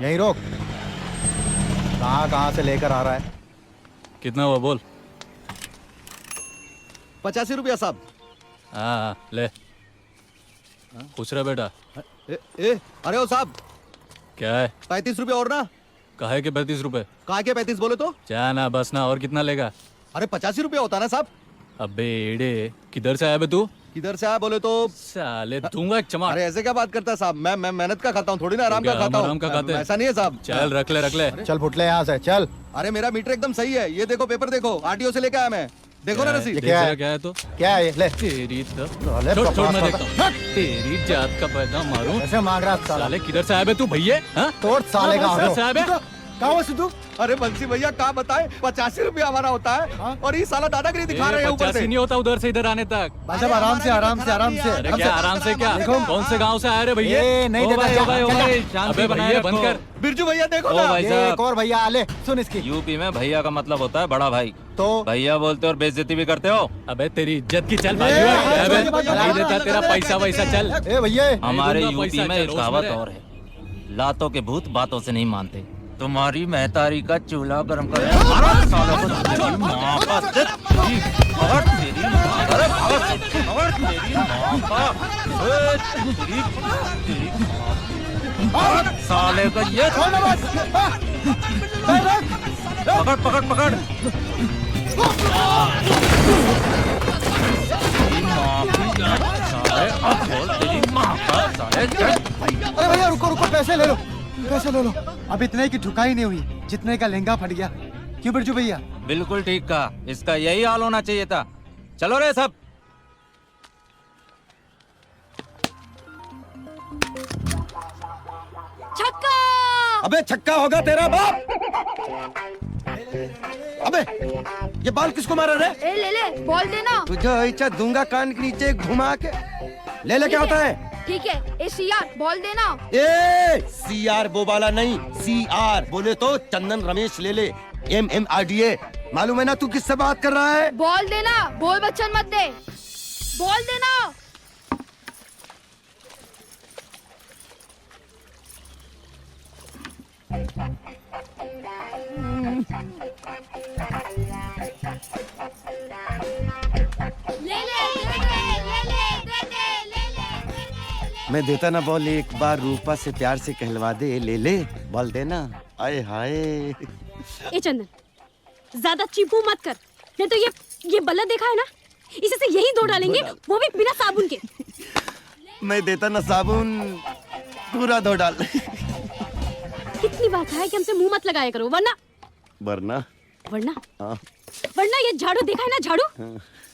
यहीं रोक। कहाँ कहाँ से लेकर आ रहा है? कितना हुआ बोल। 85 रुपया साहब। हाँ ले। पूछ रहा बेटा। अरे ओ साहब, क्या है? 35 रुपया और ना। काहे के 35 रुपए? कहा के 35 बोले तो? क्या ना बस ना, और कितना लेगा? अरे 85 रुपया होता ना साहब। अबे एड़े, किधर से आया बे तू? किधर से आया बोले तो? साले दूंगा एक चमाट। अरे ऐसे क्या बात करता है साहब? मैं मेहनत का खाता हूँ, थोड़ी ना आराम का खाता हूँ। आराम का खाते हैं। ऐसा नहीं है साहब। चल रख ले रख ले। चल फुटले यहाँ से चल। अरे मेरा मीटर एकदम सही है, ये देखो पेपर देखो, आरटीओ से लेके आया मैं। देखो ना रसीद। क्या है? क्या है तो? क्या है ये? ले तेरी तो साले छोड़ बकवास मैं करता- देखता हूँ। तेरी जात का पैदा मारूं। ऐसे मांग रहा है साला। साले किधर से आया बे तू भैया? हाँ? तोड़ साले का किधर से आया बे? कहाँ हो सिद्धू? अरे बंसी भैया कहाँ बताए, 85 रुपया हमारा होता है और ये साला दादागिरी दिखा रहे हैं ऊपर 85 से। नहीं होता उधर से इधर आने तक। भाई साहब आराम से आराम से आराम से। अरे क्या आराम से क्या? कौन से गांव से आए रे भैया? ए, नहीं देता, ओ भाई, चल, चल, शांति अबे भैया बंद कर। बिरजू भैया देखो ओ ना। भाई ये साहब, एक और भैया ले सुन इसकी। यूपी में भैया का मतलब होता है बड़ा भाई। तो भैया बोलते और बेइज्जती भी करते हो। अबे तेरी इज्जत की चल ए, अबे भैया, नहीं देता तेरा पैसा वैसा चल। ए भैया हमारे दूंगा यूपी पैसा, में चल, एक रोज कहावत मेरे। और है, लातों के भूत बातों से नहीं मानते। तुम्हारी महतारी का चूल्हा गर्म कर तेरी माँ का तेरी भगत तेरी माँ अरे भगत तेरी माँ का तेरी भगत साले का ये पकड़ पकड़ पकड़ तेरी माँ की साले अब बोल तेरी माँ का साले अरे भैया रुको रुको, पैसे ले लो पैसे ले लो। अब इतने की ठुकाई नहीं हुई जितने का लहंगा फट गया। क्यों बिरजू भैया? बिल्कुल ठीक कहा, इसका यही हाल होना चाहिए था। चलो रे सब। छक्का। अबे छक्का होगा तेरा बाप। अबे ये बाल किसको मारा रे? ए ले ले, बॉल देना। तुझे ऐसा दूंगा कान के नीचे घुमा के। ले ले क्या होता है? ठीक है, ए सीआर बॉल देना। ए सीआर वो वाला नहीं, सीआर बोले तो चंदन रमेश ले ले। MMRDA मालूम है ना तू किससे बात कर रहा है? बॉल देना, बोल बच्चन मत दे। बॉल देना। ले ले दे दे, ले ले दे दे, ले ले। मैं देता ना बॉल, एक बार रूपा से प्यार से कहलवा दे। ले ले बॉल देना। आए हाय। ए चंदन, ज्यादा चीपू मत कर, नहीं तो ये बल्ला देखा है ना, इसे से यही धो डालेंगे, वो भी बिना साबुन के। मैं देता ना साबुन, पूरा धो डाल। कितनी बार कहा है कि हमसे मुंह मत लगाया करो, वरना वरना वरना हाँ। वरना ये झाड़ू देखा है ना, झाड़ू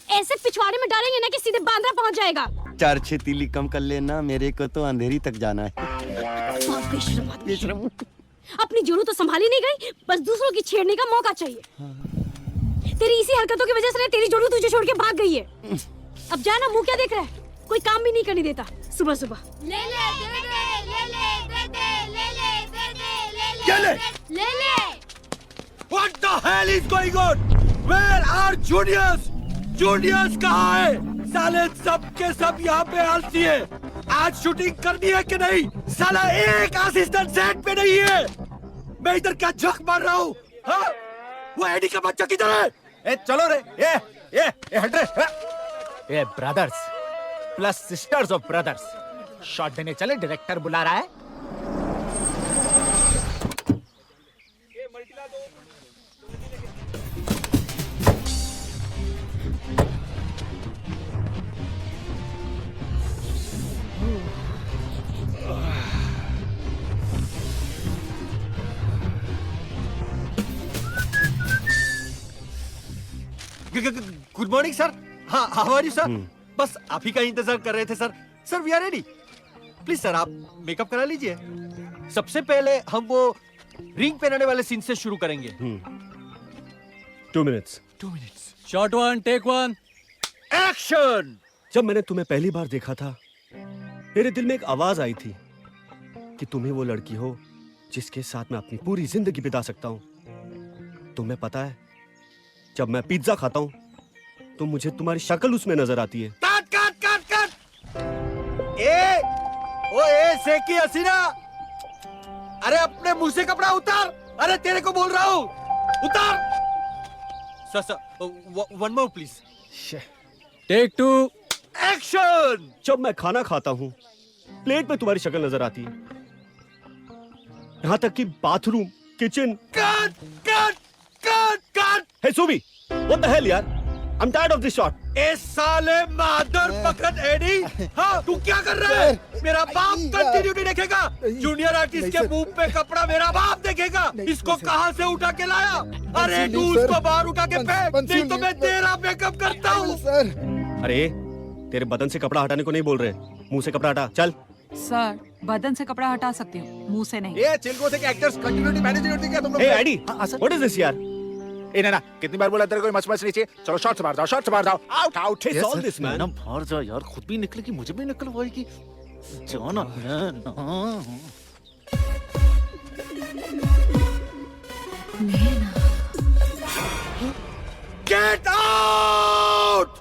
ऐसे पिछवाड़े में डालेंगे ना कि सीधे बांद्रा पहुंच जाएगा। 4-6 तीली कम कर लेना, मेरे को तो अंधेरी तक जाना है। बेशरम आदमी। अपनी जोड़ू तो संभाली नहीं गई, बस दूसरों की छेड़ने का मौका चाहिए। तेरी इसी हरकतों की वजह से तेरी जोड़ू तुझे छोड़ के भाग गई है। अब जाना, मुंह क्या देख रहा है, कोई काम भी नहीं करने देता सुबह सुबह। ले ले दे दे, ले ले दे दे, ले ले दे दे, क्या ले? ले ले। What the hell is going on? Where are juniors? Juniors कहाँ है? साले सब के सब यहाँ पे आलसी है। आज शूटिंग करनी है कि नहीं? साला एक असिस्टेंट सेट पे नहीं है। मैं इधर क्या झक मार रहा हूँ? हाँ? वो एडी का बच्चा किधर है? ए चलो रे, ए हट रे। ए brothers plus sisters of brothers, shot देने चले, डायरेक्टर बुला रहा है। Good morning sir. हाँ, हाउ आर यू सर? बस आप ही का इंतजार कर रहे थे sir. Sir we are ready. Please sir आप मेकअप करा लीजिए। सबसे पहले हम वो रिंग पहनाने वाले सीन से शुरू करेंगे। 2 minutes. 2 minutes. Shot 1 take 1 action. जब मैंने तुम्हें पहली बार देखा था, मेरे दिल में एक आवाज आई थी कि तुम ही वो लड़की हो जिसके साथ मैं अपनी पूरी जिंदगी बिता सकता हूं। तुम्हें पता है, जब मैं पिज्जा खाता हूं तो मुझे तुम्हारी शक्ल उसमें नजर आती है। काट काट काट काट। ए सेकी हसीना, अरे अपने मुंह से कपड़ा उतार। अरे तेरे को बोल रहा हूँ, उतार। Sir one more please. Take 2। Action. जब मैं खाना खाता हूँ प्लेट में तुम्हारी शक्ल नजर आती है, यहाँ तक कि bathroom, kitchen. Cut cut cut cut. Hey Subi, what the hell यार, I am tired of this shot. ए साले मादर पकड़ एडी। हाँ तू क्या कर रहा है? मेरा बाप कंटिन्यूटी देखेगा। जूनियर आर्टिस्ट के मुंह पे कपड़ा मेरा बाप देखेगा। इसको कहाँ से उठा के लाया? अरे तू उसको बाहर उठा के फेंक, नहीं तो मैं तेरा मेकअप करता हूँ। अरे तेरे बदन से कपड़ा हटाने को नहीं बोल रहे, मुंह से कपड़ा हटा। चल। सर बदन से कपड़ा हटा सकती हूँ, मुंह से नहीं। ये चिल्को से एक्टर्स कंटिन्यूटी मैनेज करती क्या तुम लोग? हे आईडी, हाँ, सर। व्हाट इज दिस यार? ए ना कितनी बार बोला तेरे को मच मच नीचे। चलो शॉट से मार जाओ, शॉट से मार जाओ। Out out. It's all this, man. ना बाहर जा यार, खुद भी निकलेगी मुझे भी निकलवाएगी। जाना ना। Get out.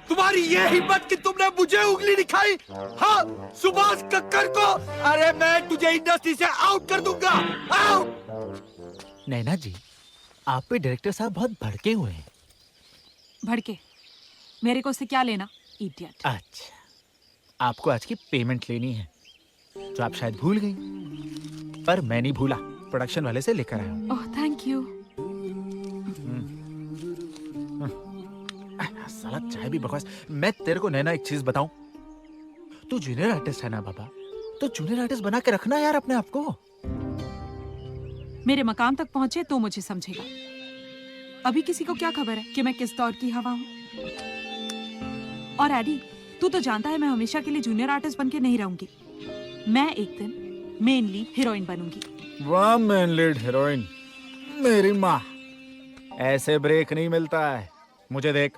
तुम्हारी ये हिम्मत कि तुमने मुझे उंगली दिखाई? हाँ सुभाष कक्कर को। अरे मैं तुझे इंडस्ट्री से आउट कर दूंगा। आउट। नैना जी, आप पे डायरेक्टर साहब बहुत भड़के हुए हैं। भड़के? मेरे को उससे क्या लेना, इडियट। अच्छा, आपको आज की पेमेंट लेनी है जो आप शायद भूल गई, पर मैं नहीं भूला। प्रोडक्शन वाले से लेकर आया हूँ। Oh thank you. साला चाय भी बकवास। मैं तेरे को नैना एक चीज बताऊं, तू जूनियर आर्टिस्ट है ना बाबा, तो जूनियर आर्टिस्ट बना के रखना यार अपने आप को। मेरे मकाम तक पहुंचे तो मुझे समझेगा। अभी किसी को क्या खबर है कि मैं किस दौर की हवा हूँ। और एडी, तू तो जानता है मैं हमेशा के लिए जूनियर आर्टिस्ट बन के नहीं रहूंगी। मैं एक दिन मेन लीड हीरोइन बनूंगी। वाह मेन लीड हीरोइन, मेरी माँ। ऐसे ब्रेक नहीं मिलता है। मुझे देख,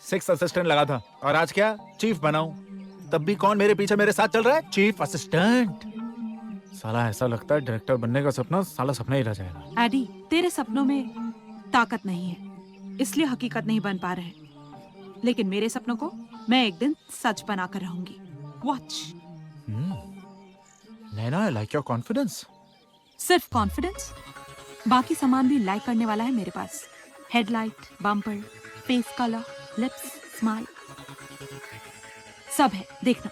6 असिस्टेंट लगा था और आज क्या चीफ बनाऊं। तब भी कौन मेरे पीछे मेरे साथ चल रहा है? Chief assistant. साला ऐसा लगता है डायरेक्टर बनने का सपना साला सपना ही रह जाएगा। एडी, तेरे सपनों में ताकत नहीं है, इसलिए हकीकत नहीं बन पा रहे। लेकिन मेरे सपनों को मैं एक दिन सच बनाकर रहूंगी। Watch. Naina, I like your confidence. सिर्फ कॉन्फिडेंस, बाकी सामान भी लाइक करने वाला है मेरे पास। Headlight, bumper, face colour, lips, smile, सब है। देखना,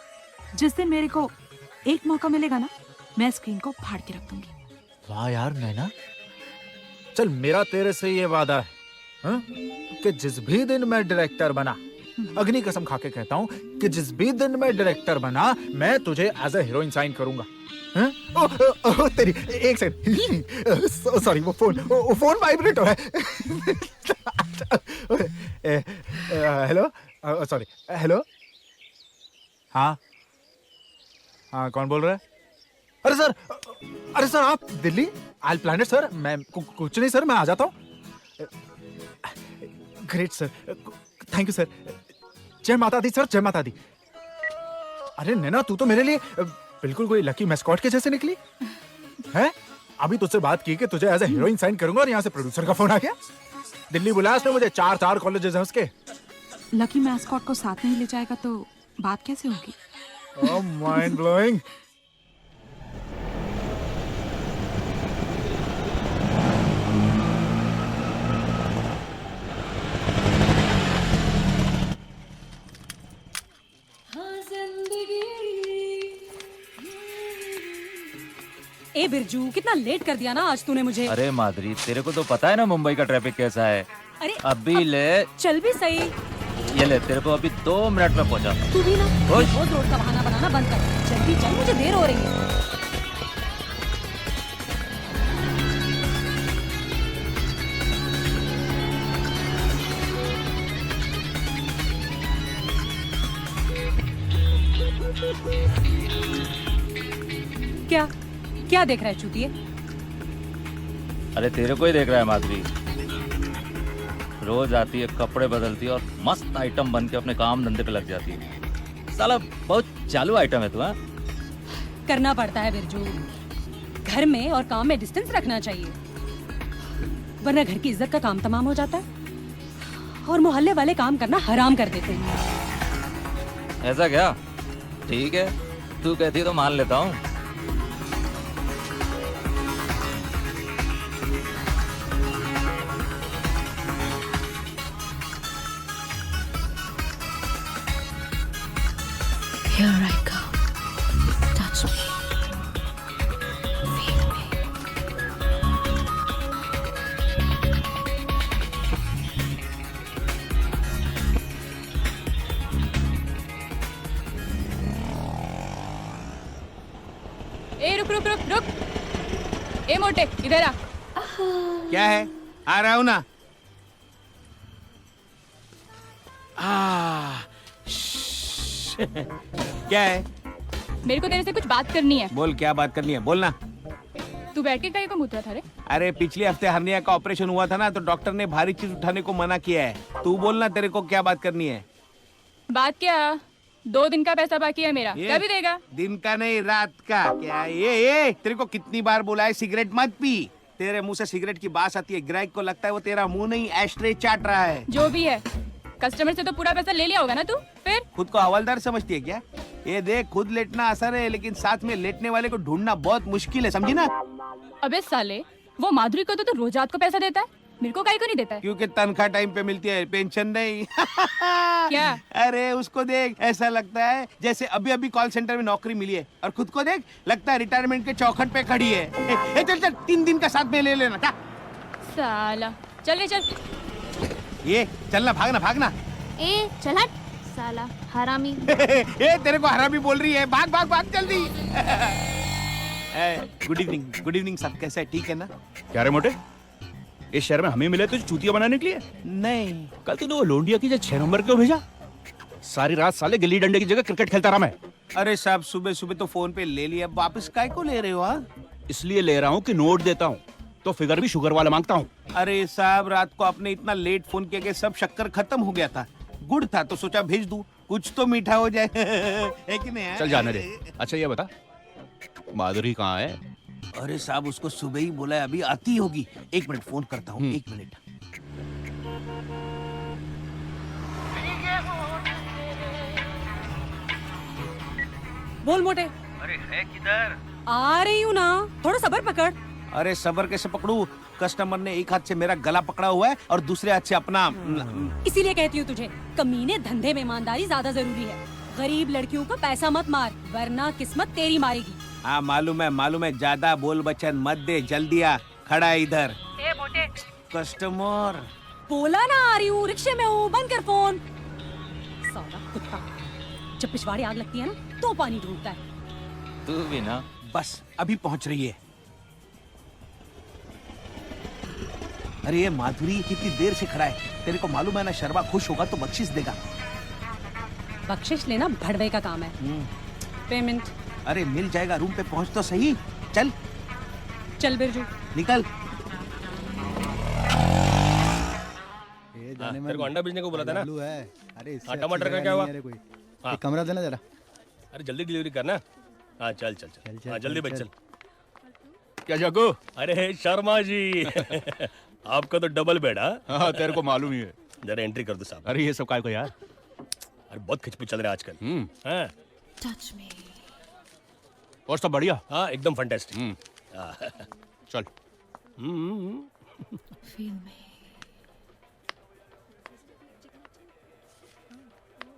जिस दिन मेरे को एक मौका मिलेगा ना, मैं स्क्रीन को फाड़ के रख दूंगी। वाह यार नैना, चल मेरा तेरे से ये वादा है, हाँ? कि जिस भी दिन मैं डायरेक्टर बना, अग्नि कसम खा के कहता हूँ कि जिस भी दिन मैं डायरेक्टर बना, मैं तुझे एज ए हीरोइन साइन करूंगा। हाँ? ओ, तेरी एक सेकंड, सॉरी वो फोन वाइब्रेट हो रहा है। Hello, sorry, hello. हाँ हाँ, कौन बोल रहा है? अरे सर आप Delhi? I plan it sir. मैं कुछ नहीं सर, मैं आ जाता हूँ। Great sir, thank you sir. जय माता दी सर, जय माता दी। अरे नैना, तू तो मेरे लिए बिल्कुल कोई लकी मैस्कॉट के जैसे निकली है। अभी तुझसे बात की कि तुझे एज ए हीरोइन साइन करूंगा और यहाँ से प्रोड्यूसर का फोन आ गया। दिल्ली बुलाया उसने मुझे। 4 कॉलेजेस हैं उसके। लकी मैस्कॉट को साथ नहीं ले जाएगा तो बात कैसे होगी? ओह माइंड ब्लोइंग। ए बिरजू, कितना लेट कर दिया ना आज तूने मुझे। अरे माधुरी, तेरे को तो पता है ना मुंबई का ट्रैफिक कैसा है। अरे अभी ले, चल भी सही। ये ले, तेरे को अभी 2 मिनट में पहुंचा। तू भी ना रोज रोड का बहाना बनाना बंद कर। जल्दी चल, मुझे देर हो रही है। क्या क्या देख रहा है चूतिए? अरे तेरे को ही देख रहा है माधुरी। रोज आती है, कपड़े बदलती है और मस्त आइटम बन के अपने काम धंधे पे लग जाती है। साला बहुत चालू आइटम है तू। हाँ, करना पड़ता है बिरजू। घर में और काम में डिस्टेंस रखना चाहिए, वरना घर की इज्जत का काम तमाम हो जाता है और मोहल्ले वाले काम करना हराम कर देते हैं। ऐसा क्या? ठीक है, तू कहती है तो मान लेता हूँ। Here I come. Touch me. Feel me. ए रुक रुक रुक रुक। ए मोटे इधर आ। क्या है? आ रहा हूं ना। क्या है? मेरे को तेरे से कुछ बात करनी है। बोल, क्या बात करनी है, बोलना। तू बैठ के कहीं को मुद्रा था रे? अरे पिछले हफ्ते हर्निया का ऑपरेशन हुआ था ना, तो डॉक्टर ने भारी चीज उठाने को मना किया है। तू बोलना, तेरे को क्या बात करनी है? बात क्या? 2 दिन का पैसा बाकी है मेरा, ये? कभी देगा? दिन का नहीं, रात का। क्या ये तेरे को कितनी बार बोला है सिगरेट मत पी। तेरे मुंह से सिगरेट की बात आती है, ग्राहक को लगता है वो तेरा मुंह नहीं एस्ट्रे चाट रहा है। जो भी है, कस्टमर से तो पूरा पैसा ले लिया होगा ना तू? फिर खुद को हवलदार समझती है क्या? ये देख, खुद लेटना आसान है, लेकिन साथ में लेटने वाले को ढूंढना बहुत मुश्किल है, समझी ना? अबे साले, वो माधुरी को तो रोज रात को पैसा देता है, मेरे को काहे को नहीं देता है? क्योंकि तनख्वाह टाइम पे मिलती है, पेंशन नहीं। क्या? अरे उसको देख, ऐसा लगता है जैसे अभी अभी कॉल सेंटर में नौकरी मिली है, और खुद को देख, लगता है रिटायरमेंट के चौखट पे खड़ी है। चल चल, 3 दिन का साथ में ले लेना क्या? साला, चल ले चल। ये चलना, भागना भागना। ए चल हट साला हरामी। ए तेरे को हरामी बोल रही है, भाग भाग भाग जल्दी। गुड इवनिंग सब, कैसा है? ठीक है ना? क्या रे मोटे, इस शहर में हमें मिले तुझे चूतिया बनाने के लिए? नहीं, कल तूने वो लोंडिया की जो 6 नंबर क्यों भेजा? सारी रात साले गिल्ली डंडे की जगह क्रिकेट खेलता रहा मैं। अरे साहब, सुबह सुबह तो फोन पे ले लिया, वापस काय को ले रहे हो? हाँ, इसलिए ले रहा हूँ कि नोट देता हूँ तो फिगर भी शुगर वाला मांगता हूँ। अरे साहब, रात को आपने इतना लेट फोन किया कि सब शक्कर खत्म हो गया था। गुड़ था तो सोचा भेज दूं, कुछ तो मीठा हो जाए। है कि नहीं? चल जाने दे। अच्छा ये बता, माधुरी कहाँ है? अरे साहब, उसको सुबह ही बोला है, अभी आती होगी। 1 मिनट फोन करता हूँ, 1 मिनट। बोल मोटे। अरे है किधर? आ रही हूँ ना, थोड़ा सब्र पकड़। अरे सबर कैसे पकड़ू? कस्टमर ने एक हाथ से मेरा गला पकड़ा हुआ है और दूसरे हाथ से अपना। इसीलिए कहती हूँ तुझे, कमीने धंधे में ईमानदारी ज्यादा जरूरी है। गरीब लड़कियों का पैसा मत मार, वरना किस्मत तेरी मारेगी। हाँ मालूम है, ज्यादा बोल बचन मत दे, जल्दी आ, खड़ा है इधर। ए मोटे, कस्टमर। बोला ना आ रही हूँ, रिक्शे में हूँ, बंद कर फोन। साला कुत्ता, जब पिछवाड़े आग लगती है ना तो पानी ढूंढता है। तू भी ना। बस अभी पहुंच रही है। अरे ये माधुरी कितनी देर से खड़ा है, तेरे को मालूम है ना, शर्मा खुश होगा तो बख्शिश देगा। बख्शिश लेना भड़वे का काम है। पेमेंट? अरे मिल जाएगा, रूम पे पहुंच तो सही। चल चल बिरजू, निकल। तेरे को अंडा बेचने को बोला था ना? है। अरे हाँ, टमाटर का क्या हुआ? हाँ। एक कमरा देना जरा। अरे जल्दी डिलीवरी करना। हाँ चल चल चल, हाँ जल्दी बेच चल। क्या जाको? अरे शर्मा जी, आपका तो डबल बेड। हाँ तेरे को मालूम ही है। जरा एंट्री कर दो साहब। अरे ये सब काय को यार? अरे बहुत खिचपिच चल रहा है आजकल। हाँ Touch me. और सब बढ़िया? हाँ एकदम फैंटास्टिक। चल। Feel me.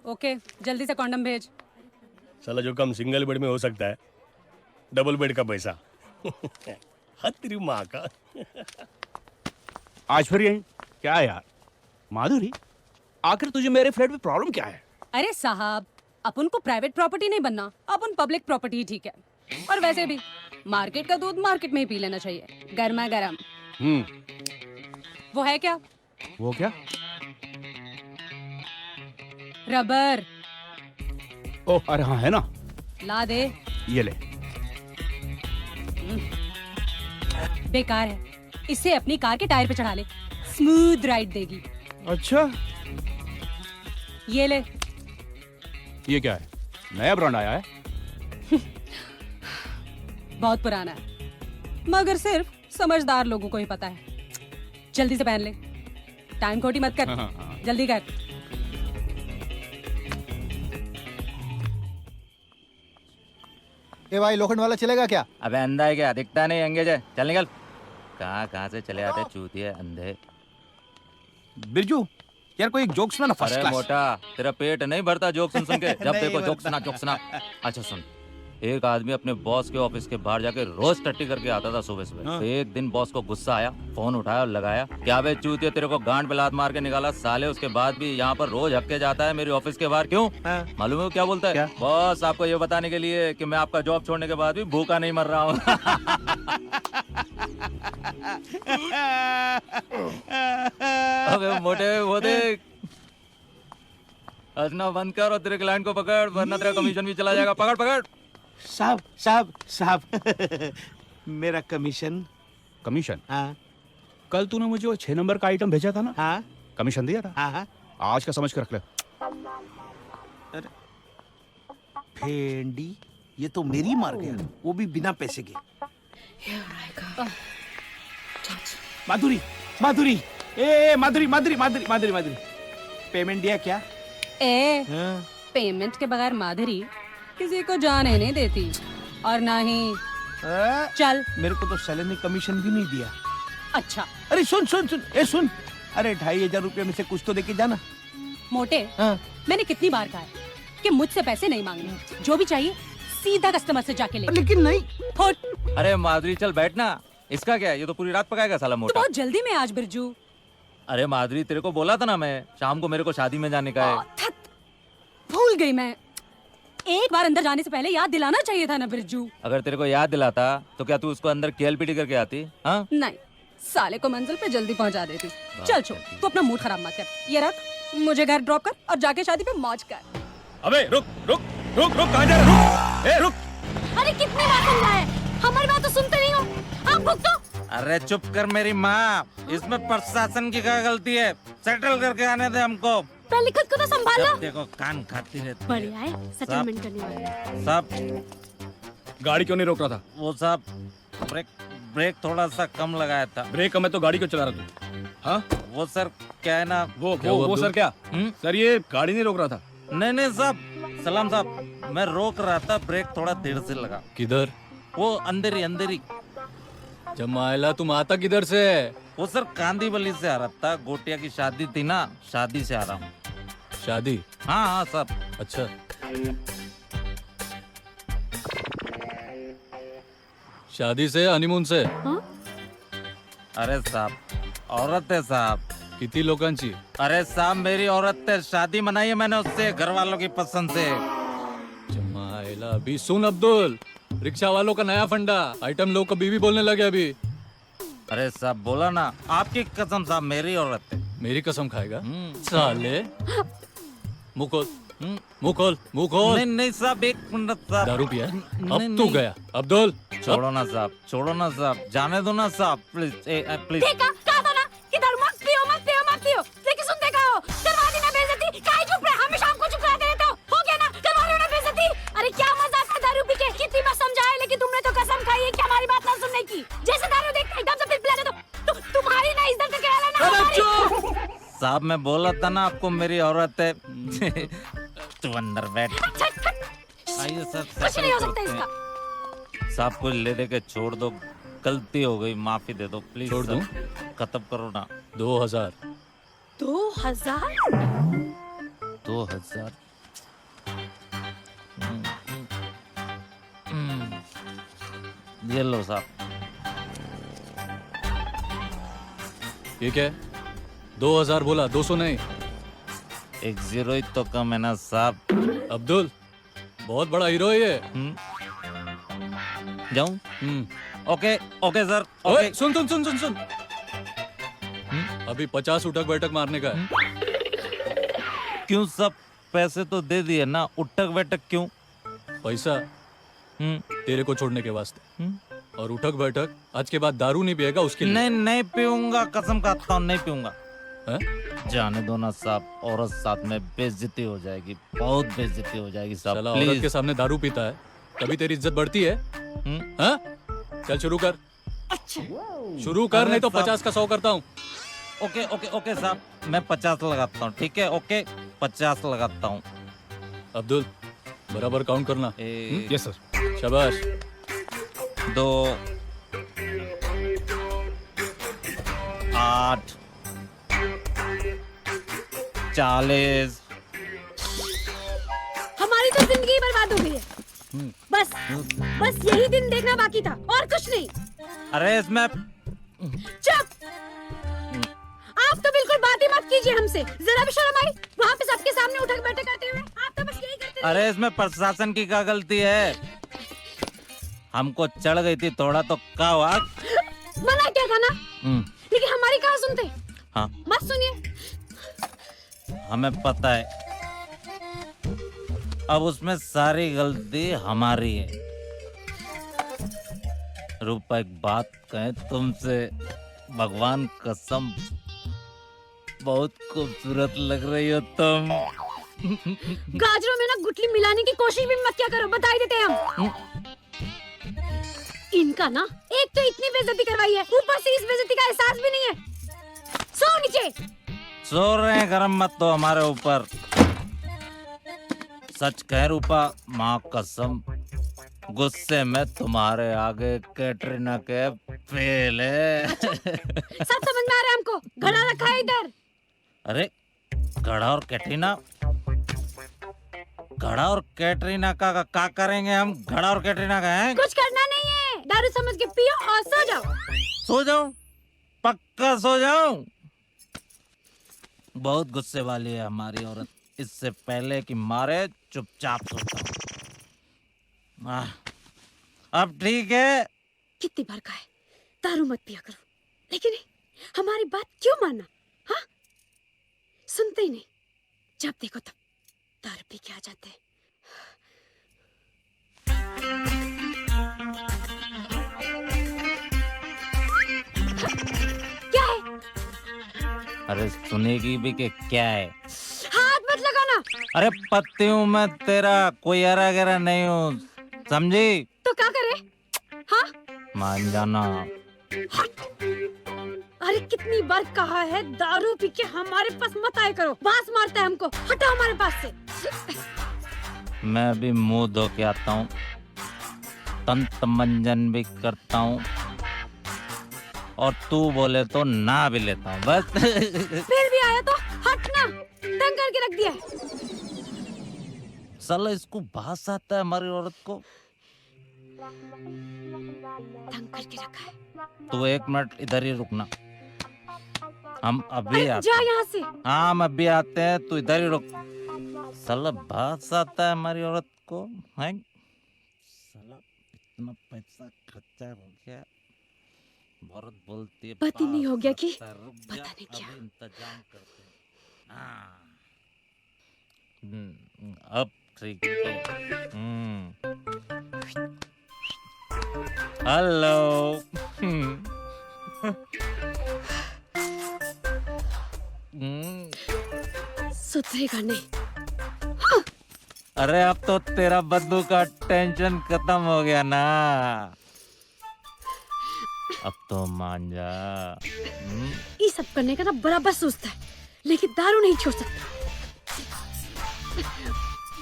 ओके जल्दी से कॉन्डम भेज। साला जो कम सिंगल बेड में हो सकता है, डबल बेड का पैसा। हद तेरी माँ का। आज फिर यही क्या है यार? माधुरी, आखिर तुझे मेरे फ्लैट में प्रॉब्लम क्या है? अरे साहब, अपन को प्राइवेट प्रॉपर्टी नहीं बनना, अपन पब्लिक प्रॉपर्टी ही ठीक है। और वैसे भी मार्केट का दूध मार्केट में ही पी लेना चाहिए, गर्मा गर्म। वो है क्या? वो क्या? रबर। ओह अरे हाँ है ना, ला दे। ये ले। बेकार है, इसे अपनी कार के टायर पे चढ़ा ले, स्मूथ राइड देगी। अच्छा ये ले। ये क्या है? नया ब्रांड आया है? बहुत पुराना है, मगर सिर्फ समझदार लोगों को ही पता है। जल्दी से पहन ले, टाइम खोटी मत कर। जल्दी कर। ए भाई, लोखंड वाला चलेगा क्या? अबे अंधा है क्या? दिखता नहीं, एंगेज है। चल निकल। कहाँ से चले आते चूतिए अंधे। बिरजू, यार कोई एक जोक सुना ना फर्स्ट अरे क्लास। मोटा, तेरा पेट नहीं भरता जोक सुन सुन के? जब देखो जोक सुना जोक सुना। अच्छा सुन, एक आदमी अपने बॉस के ऑफिस के बाहर जाके रोज टट्टी करके आता था सुबह सुबह। तो एक दिन बॉस को गुस्सा आया, फोन उठाया और लगाया, क्या बे चूतिया तेरे को गांड पे लात मार के निकाला साले, उसके बाद भी यहाँ पर रोज हक्के जाता है मेरे ऑफिस के बाहर, क्यों? मालूम है वो क्या बोलता है? बॉस आपको ये बताने के लिए कि मैं आपका जॉब छोड़ने के बाद भी भूखा नहीं मर रहा हूँ। अबे मोटे वो देख, हंसना बंद कर और तेरे क्लाइंट को पकड़, वरना तेरा कमीशन भी चला जाएगा। पकड़ पकड़। साहब साहब साहब मेरा कमीशन। कमीशन? हाँ कल तूने मुझे वो 6 नंबर का आइटम भेजा था ना, हाँ कमीशन दिया था? हाँ हाँ। आज का समझ के रख ले। भेंडी, ये तो मेरी मार गया, वो भी बिना पैसे के। माधुरी माधुरी, ए माधुरी माधुरी माधुरी माधुरी माधुरी, पेमेंट दिया क्या? पेमेंट के बगैर माधुरी किसी को जाने नहीं देती, और ना ही चल। मेरे को तो सैलरी कमीशन भी नहीं दिया। अच्छा अरे सुन सुन सुन, ए सुन, अरे 2500 रुपये में से कुछ तो देके जाना। मोटे, मैंने कितनी बार कहा है कि मुझसे पैसे नहीं मांगने, जो भी चाहिए सीधा कस्टमर से जाके ले। लेकिन नहीं। फुट। अरे माधुरी चल बैठना, इसका क्या है, ये तो पूरी रात पकाएगा साला तो मोटा। बहुत जल्दी में आज बिरजू। अरे माधुरी तेरे को बोला था ना मैं, शाम को मेरे को शादी में जाने का है। भूल गई मैं, एक बार अंदर जाने से पहले याद दिलाना चाहिए था ना बिरजू। अगर तेरे को याद दिलाता तो क्या तू उसको अंदर केलपीटी करके आती? हाँ नहीं, साले को मंजिल पे जल्दी पहुंचा देती। चल छोड़, तू अपना मूड खराब मत कर, ये रख, मुझे घर ड्रॉप कर और जाके शादी पे मौज कर। अबे रुक रुक रुक रुक, कहाँ जा रहे हो? ए रुक। अरे कितनी बार समझाया, हमारी बात तो सुनते नहीं हो, आप भुगतो। अरे चुप कर मेरी माँ, इसमें प्रशासन की क्या गलती है? सेटल करके आने दे हमको। पहले खुद को तो संभालो। जब देखो कान खाती रहती है। बढ़िया है, सेटलमेंट करने वाले। साहब गाड़ी क्यों नहीं रोक रहा था? वो साहब ब्रेक ब्रेक थोड़ा सा कम लगाया था। ब्रेक मैं तो गाड़ी क्यों चला रहा तू? हाँ वो सर क्या है ना, वो सर क्या? सर ये गाड़ी नहीं रोक रहा था। नहीं नहीं साहब, सलाम साहब, मैं रोक रहा था, ब्रेक थोड़ा देर से लगा। किधर? वो अंदर ही। जमाइला तुम आता किधर से? वो सर कांदीवली से आ रहा था, गोटिया की शादी थी ना, शादी से आ रहा हूँ। शादी? हाँ हाँ साहब। अच्छा, शादी से हनीमून से? अरे साहब औरत है साहब। किती लोकांची? अरे साहब मेरी औरत है, शादी मनाई है मैंने उससे, घर वालों की पसंद से। जमाइला अभी सुन अब्दुल, रिक्शा वालों का नया फंडा, आइटम लोग को बीवी बोलने लगे अभी। अरे साहब बोला ना, आपकी कसम साहब मेरी औरत है। मेरी कसम खाएगा साले? मुंह खोल, मुंह खोल, मुंह खोल। नहीं नहीं साहब, एक मिनट साहब। दारू पिया? नहीं, अब तू नहीं। गया अब्दुल। छोड़ो ना साहब, छोड़ो ना साहब, जाने दो ना साहब, प्लीज प्लीज। देखा, कहा था ना कि दारू मत पियो, मत पियो, मत पियो। लेकिन सुन, देखा हो, करवा दी ना बेइज्जती, काहे चुप रहे? हमेशा हमको चुप कराते रहते हो गया ना, करवा लो ना बेइज्जती। अरे क्या मजा आता दारू पी के, कितनी बार समझाया, लेकिन तुमने तो कसम खाई है कि हमारी बात ना सुनने की। जैसे दारू देखते एकदम से पिल पिला दो, तुम्हारी ना इज्जत के रहना ना हमारी। साहब मैं बोला था ना आपको मेरी औरत है। तू अंदर बैठ। आइए सर, कुछ नहीं हो सकता इसका। साहब को ले दे के छोड़ दो, गलती हो गई, माफी दे दो प्लीज। छोड़ दूं? खत्म करो ना। 2000। 2000? 2000। ये लो साहब। ये क्या है? 2000 बोला, 200 नहीं। एक 0 ही तो कम है ना साहब। अब्दुल बहुत बड़ा हीरो है ये। जाऊं? Okay okay sir. ओए सुन सुन सुन सुन सुन, अभी 50 उठक बैठक मारने का है। क्यों सब पैसे तो दे दिए ना, उठक बैठक क्यों? पैसा तेरे को छोड़ने के वास्ते, और उठक बैठक आज के बाद दारू नहीं पिएगा उसके लिए। नहीं नहीं पीऊंगा, कसम खाता हूँ नहीं पीऊंगा। है? जाने दो ना साहब, औरत साथ में बेइज्जती हो जाएगी, बहुत बेइज्जती हो जाएगी साहब। साला औरत के सामने दारू पीता है, तभी तेरी इज्जत बढ़ती है। हाँ? चल शुरू कर। अच्छा शुरू कर, नहीं तो 50 का 100 करता हूँ। ओके ओके ओके साहब, मैं 50 लगाता हूँ, ठीक है? ओके 50 लगाता हूँ। अब्दुल बराबर काउंट करना। Yes sir. शाबाश। 2 8 40। हमारी तो जिंदगी बर्बाद हो गई है। बस यही दिन देखना बाकी था और कुछ नहीं। अरे इसमें चुप! आप तो बिल्कुल बात ही मत कीजिए हमसे। जरा भी शर्म आई? वहाँ पे सबके सामने उठक बैठक करते हुए आप तो बस यही करते रहिए। अरे इसमें प्रशासन की क्या गलती है? हमको चढ़ गई थी थोड़ा तो क्या हुआ? मना क्या था ना, लेकिन हमारी कहाँ सुनते? हाँ मत सुनिए। हमें पता है, अब उसमें सारी गलती हमारी है। रूपा एक बात कहें तुमसे, भगवान कसम बहुत खूबसूरत लग रही हो तुम। गाजरों में ना गुठली मिलाने की कोशिश भी मत क्या करो, बता ही देते हैं हम। इनका ना एक तो इतनी बेइज्जती करवाई है, ऊपर से इस बेइज्जती का एहसास भी नहीं है। सो नीचे। सो रहे हैं, गरम मत तो हमारे ऊपर। सच कह रूपा, माँ कसम गुस्से में तुम्हारे आगे कैटरीना के फेल है। सब समझ में आ रहा है हमको। घड़ा रखा है इधर। अरे घड़ा और कैटरीना, घड़ा और कैटरीना का करेंगे हम? घड़ा और कैटरीना का है? कुछ करना नहीं है, दारू समझ के पियो और सो जाओ। सो जाऊं? पक्का सो जाऊं? बहुत गुस्से वाली है हमारी औरत। इससे पहले कि मारे चुपचाप सोता हूं। अब ठीक है। कितनी बार कहा है दारू मत पिया करो, लेकिन हमारी बात क्यों मानना? हाँ, सुनते ही नहीं। जब देखो तब दारू पी के आ जाते हैं। क्या है? अरे सुनेगी भी कि क्या है? हाथ मत लगाना। अरे पत्ती हूँ मैं तेरा, कोई हरा गहरा नहीं हूँ, समझी? तो क्या करे? हाँ, मान जाना। अरे कितनी बार कहा है दारू पी के हमारे पास मत आया करो, बांस मारता है हमको। हटो हमारे पास से। मैं भी मुंह धो के आता हूँ, तंत मंजन भी करता हूँ, और तू बोले तो ना भी लेता हूँ। बस फिर भी आया तो हटना, तंग करके रख दिया। साला इसको बास आता है हमारी औरत को। तंग करके रखा है। तू 1 मिनट इधर ही रुकना, हम अभी आते जा हैं। यहाँ से। हाँ हम अभी आते हैं, तू इधर ही रुक। साला बास आता है हमारी औरत को है। साला इतना पैसा खर्चा हो गया, औरत बोलती है पति नहीं हो गया कि पता नहीं क्या। इंतजाम करते हैं। हाँ। अब ठीक है। हेलो। सुधरेगा नहीं। अरे अब तो तेरा बद्दू का टेंशन खत्म हो गया ना, अब तो मान जा। ये सब करने का ना बराबर सोचता है, लेकिन दारू नहीं छोड़ सकता।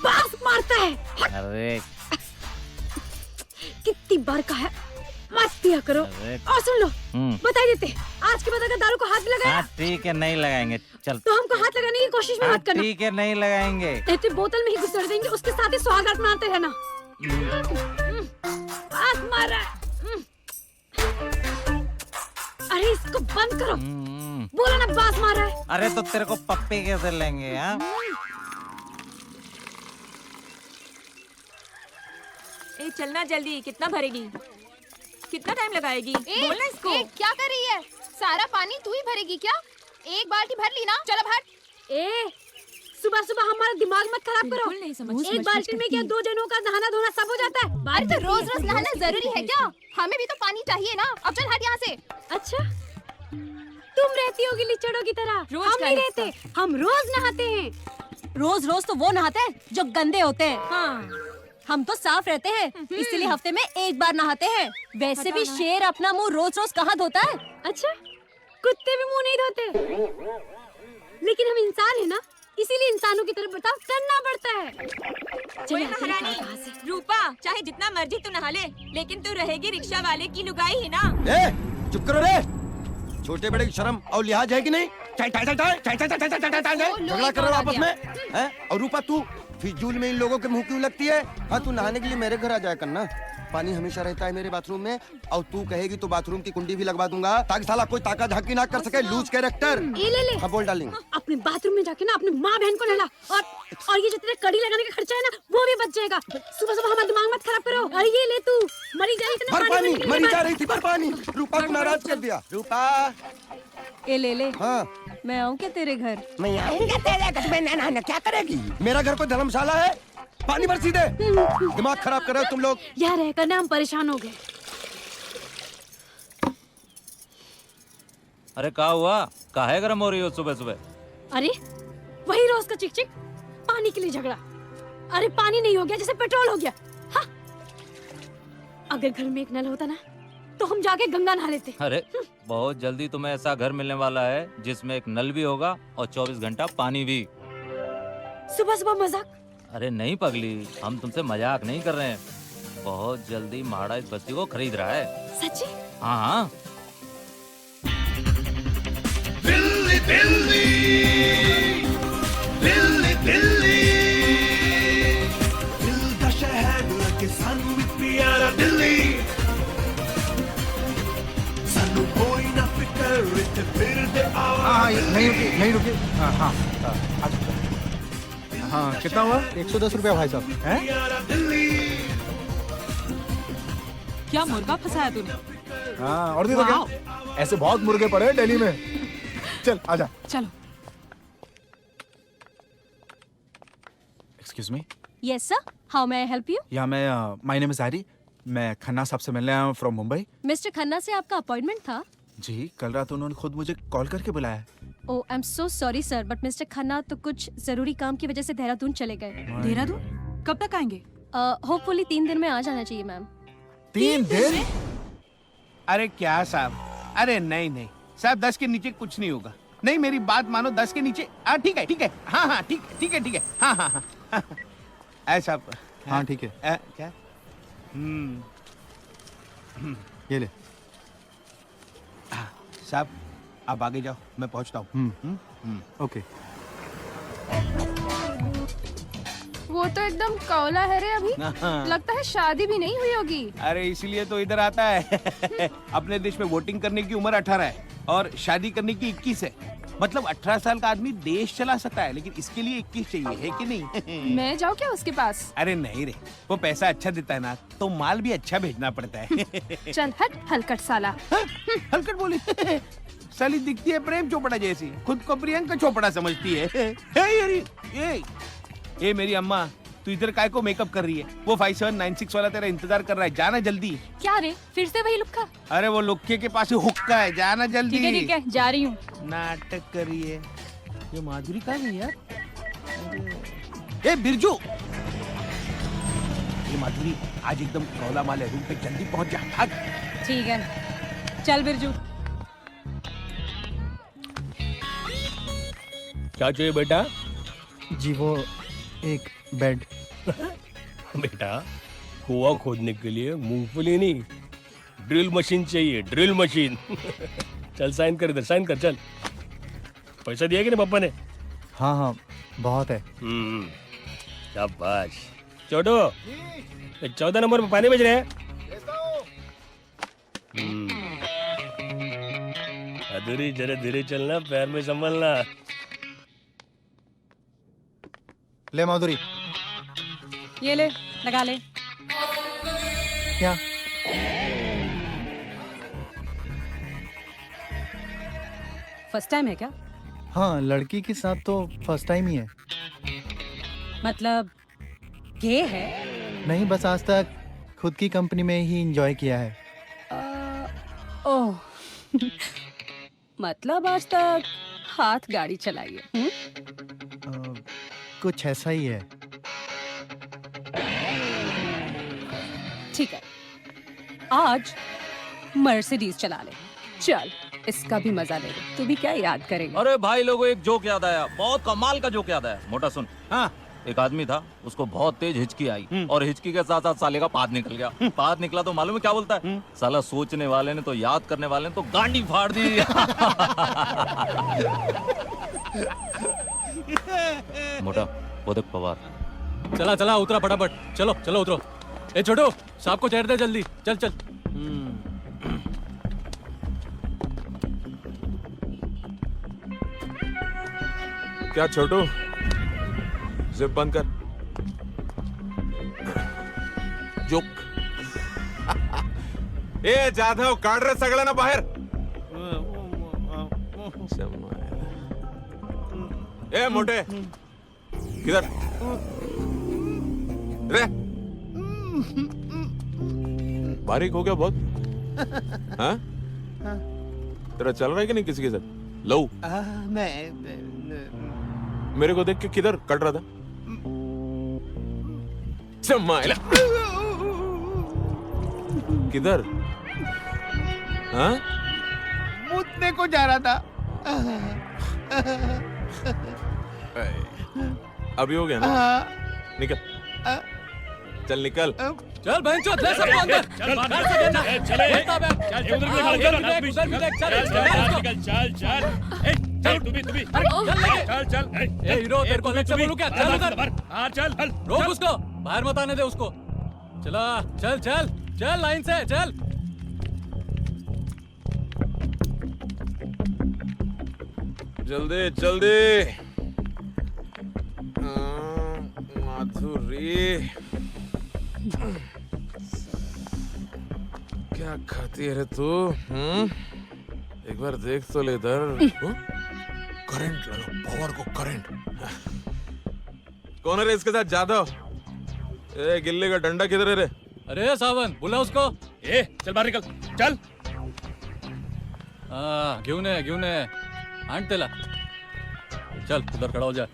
बांस मारता है। अरे कितनी बार कहा है मत पिया करो। और सुन लो, बता ही देते, आज के बाद अगर दारू को हाथ भी लगाया, हाँ ठीक है, नहीं लगाएंगे। चल तो हमको हाथ लगाने की कोशिश भी मत करना। ठीक है, नहीं लगाएंगे। ऐसे बोतल में ही घुसेड़ देंगे, उसके साथ ही सुहागरात मनाते रहना। बांस मार रहा है। अरे इसको बंद करो। बोला ना बांस मार रहा है। अरे तो तेरे को पप्पी कैसे लेंगे? हाँ ए चलना जल्दी, कितना भरेगी? कितना टाइम लगाएगी? बोलना इसको। क्या कर रही है? सारा पानी तू ही भरेगी क्या? एक बाल्टी भर ली ना, चलो भर। ए सुबह सुबह हमारा दिमाग मत खराब करो। नहीं समझ। एक बाल्टी में क्या 2 जनों का नहाना धोना सब हो जाता है? अरे तो रोज रोज नहाना जरूरी है क्या? हमें भी तो पानी चाहिए ना। अब चल हट यहाँ से। अच्छा, तुम रहती होगी लिचड़ों की तरह। रोज हम का नहीं हिस्सा। रहते, हम रोज नहाते हैं। रोज रोज तो वो नहाते हैं जो गंदे होते हैं। हाँ। हम तो साफ रहते हैं, इसीलिए हफ्ते में 1 बार नहाते हैं। वैसे भी शेर अपना मुंह रोज रोज कहाँ धोता है? अच्छा, कुत्ते भी मुंह नहीं धोते, लेकिन हम इंसान है ना, इसीलिए इंसानों की तरफ बर्ताव करना पड़ता है। ओए महारानी रूपा, चाहे जितना मर्जी तू नहा ले, लेकिन तू रहेगी रिक्शा वाले की लुगाई ही ना। चुप करो रे। छोटे बड़े की शर्म और लिहाज है कि नहीं? झगड़ा कर रहे हो आपस में हैं? और रूपा तू फिजूल में इन लोगों के मुंह क्यों लगती है? हाँ, तू नहाने के लिए मेरे घर आ जाया करना। पानी हमेशा रहता है मेरे बाथरूम में, और तू कहेगी तो बाथरूम की कुंडी भी लगवा दूंगा, ताकि साला कोई ताका झाकी ना कर सके। Loose character. ये ले ले। हाँ, बोल डार्लिंग। अपने बाथरूम में जाके ना अपनी माँ बहन को नहला, और ये जो तेरे कड़ी लगाने का खर्चा है ना, वो भी बच जाएगा। सुबह सुबह हमारा दिमाग मत खराब करो। अरे ये ले तू, मरी जा रही भर पानी, मरी जा रही थी, भर पानी। रूपा को नाराज कर दिया। रूपा, ये ले ले। हाँ, मैं आऊँ क्या तेरे घर? मैं आऊंगा तेरे घर में। ना क्या करेगी? मेरा घर कोई धर्मशाला है? पानी भर सीधे। दिमाग खराब कर रहे हो तुम लोग। यहाँ रहकर ना हम परेशान हो गए। अरे क्या हुआ? काहे गरम हो रही हो सुबह सुबह? अरे वही रोज का चिक चिक, पानी के लिए झगड़ा। अरे पानी नहीं हो गया जैसे पेट्रोल हो गया। हाँ? अगर घर में एक नल होता ना, तो हम जाके गंगा नहा लेते। अरे बहुत जल्दी तुम्हें ऐसा घर मिलने वाला है जिसमें एक नल भी होगा और 24 घंटा पानी भी। सुबह सुबह मजाक? अरे नहीं पगली, हम तुमसे मजाक नहीं कर रहे हैं। बहुत जल्दी महाड़ा इस बस्ती को खरीद रहा है। सच्ची? हाँ हाँ। दिल्ली दिल्ली दिल्ली दिल्ली, दिल का शहर लगे सानू भी प्यारा दिल्ली। सानू कोई ना फिकर इत्थे फिर दे आओ। हाँ, नहीं रुकी। हाँ हाँ हाँ, कितना हुआ? 110 रुपया भाई साहब। हैं? क्या मुर्गा फंसाया तूने? हाँ, और दे दो क्या? ऐसे बहुत मुर्गे पड़े हैं दिल्ली में। चल आजा। चलो। Excuse me. Yes sir, how may I help you? या मैं माय नेम इज हैरी। मैं खन्ना साहब से मिलने आया हूँ फ्रॉम मुंबई। मिस्टर खन्ना से आपका अपॉइंटमेंट था? जी, कल रात उन्होंने खुद मुझे कॉल करके बुलाया। Oh, I am so sorry sir, but mister Khanna तो कुछ जरूरी काम की वजह से देहरादून चले गए। देहरादून? कब तक आएंगे? होपफुली 3 दिन में आ जाना चाहिए मैम। 3 दिन? अरे क्या साहब? अरे नहीं साहब, 10 के नीचे कुछ नहीं होगा। नहीं, मेरी बात मानो, 10 के नीचे। ठीक है। हाँ, ठीक है। हाँ। ऐसा। हाँ ठीक है। क्या? ये ले। साहब आप आगे जाओ, मैं पहुंचता हूँ। ओके। वो तो एकदम कौला है रे अभी। लगता है शादी भी नहीं हुई होगी। अरे इसीलिए तो इधर आता है। अपने देश में वोटिंग करने की उम्र 18 है और शादी करने की 21 है। मतलब 18 साल का आदमी देश चला सकता है, लेकिन इसके लिए 21 चाहिए, है कि नहीं? मैं जाऊँ क्या उसके पास? अरे नहीं रे, वो पैसा अच्छा देता है ना, तो माल भी अच्छा भेजना पड़ता है। चल हट हलकट साला। हलकट बोली? साली दिखती है प्रेम चोपड़ा जैसी, खुद को प्रियंका चोपड़ा समझती है। ये मेरी अम्मा, तू इधर काय को मेकअप कर रही है? वो 5796 वाला तेरा इंतजार कर रहा है, जाना जल्दी। क्या रे, फिर से वही लुक्का? अरे वो लुक्के के पास हुक्का है, जाना जल्दी। ठीक है, जा रही हूँ। नाटक करिए। ये माधुरी कहाँ गई यार? ए बिरजू, ये माधुरी आज एकदम कौला माल है, रूम पे जल्दी पहुंच जा। भाग। ठीक है, चल बिरजू। क्या चाहिए बेटा? जी वो एक बेड। बेटा, कुआं खोदने के लिए मूंगफली नहीं, ड्रिल मशीन चाहिए, ड्रिल मशीन। चल साइन कर, इधर साइन कर, चल। पैसा दिया कि नहीं पापा ने? हाँ बहुत है। शाबाश। छोटू, 14 नंबर पे पानी भेज रहे हैं। अधूरी, जरा धीरे चलना, पैर में संभलना। ले माधुरी। ये ले, लगा ले। क्या? फर्स्ट टाइम है क्या? हाँ, लड़की के साथ तो फर्स्ट टाइम ही है। मतलब गे है? नहीं, बस आज तक खुद की कंपनी में ही एंजॉय किया है। ओह। मतलब आज तक हाथ गाड़ी चलाई है? कुछ ऐसा ही है। ठीक है, आज मर्सिडीज चला ले। चल, इसका भी मजा ले ले। तू भी क्या याद करेगा? अरे भाई लोगों, एक जोक याद आया, बहुत कमाल का जोक याद आया। मोटा सुन। हाँ, एक आदमी था, उसको बहुत तेज हिचकी आई और हिचकी के साथ साथ साले का पाद निकल गया। पाद निकला तो मालूम है क्या बोलता है? साला सोचने वाले ने तो, याद करने वाले ने तो गांडी फाड़ दी। मोटा वो देख पवार। चला चला उतरा फटाफट, चलो चलो उतरो। ए छोटू, साहब को चढ़ दे जल्दी, चल चल। क्या छोटू, जिप बंद कर। जोक। ए जाधव, काढ रे सगळ्यांना बाहेर। ए मोटे, किधर रे? बारीक हो गया बहुत। हाँ? तेरा चल रहा है कि नहीं किसी के साथ? लो मेरे को देख के किधर कट रहा था? चमाइला किधर? हाँ? मुतने को जा रहा था। अभी हो गया ना? निकल, चल निकल। चल बहन चल, ले सबको अंदर। चल बाहर से देना। चल उधर भी चल चल। ए चल तू भी चल चल। ए हीरो, तेरे को लेक्चर बोलूं क्या? चल उधर। हां चल, रोक उसको, बाहर मत आने दे उसको। चला, चल चल चल, लाइन से चल। जल्दी जल्दी। माधुरी क्या खाती है रे तू? एक बार देख तो ले इधर। करंट लगा, पावर को करंट। कौन है रे इसके साथ? जादव। ए गिल्ली का डंडा किधर है रे? अरे सावन, बुला उसको। ए चल बाहर निकल, चल। घेऊन ये आण त्याला। चल उधर खड़ा हो जा।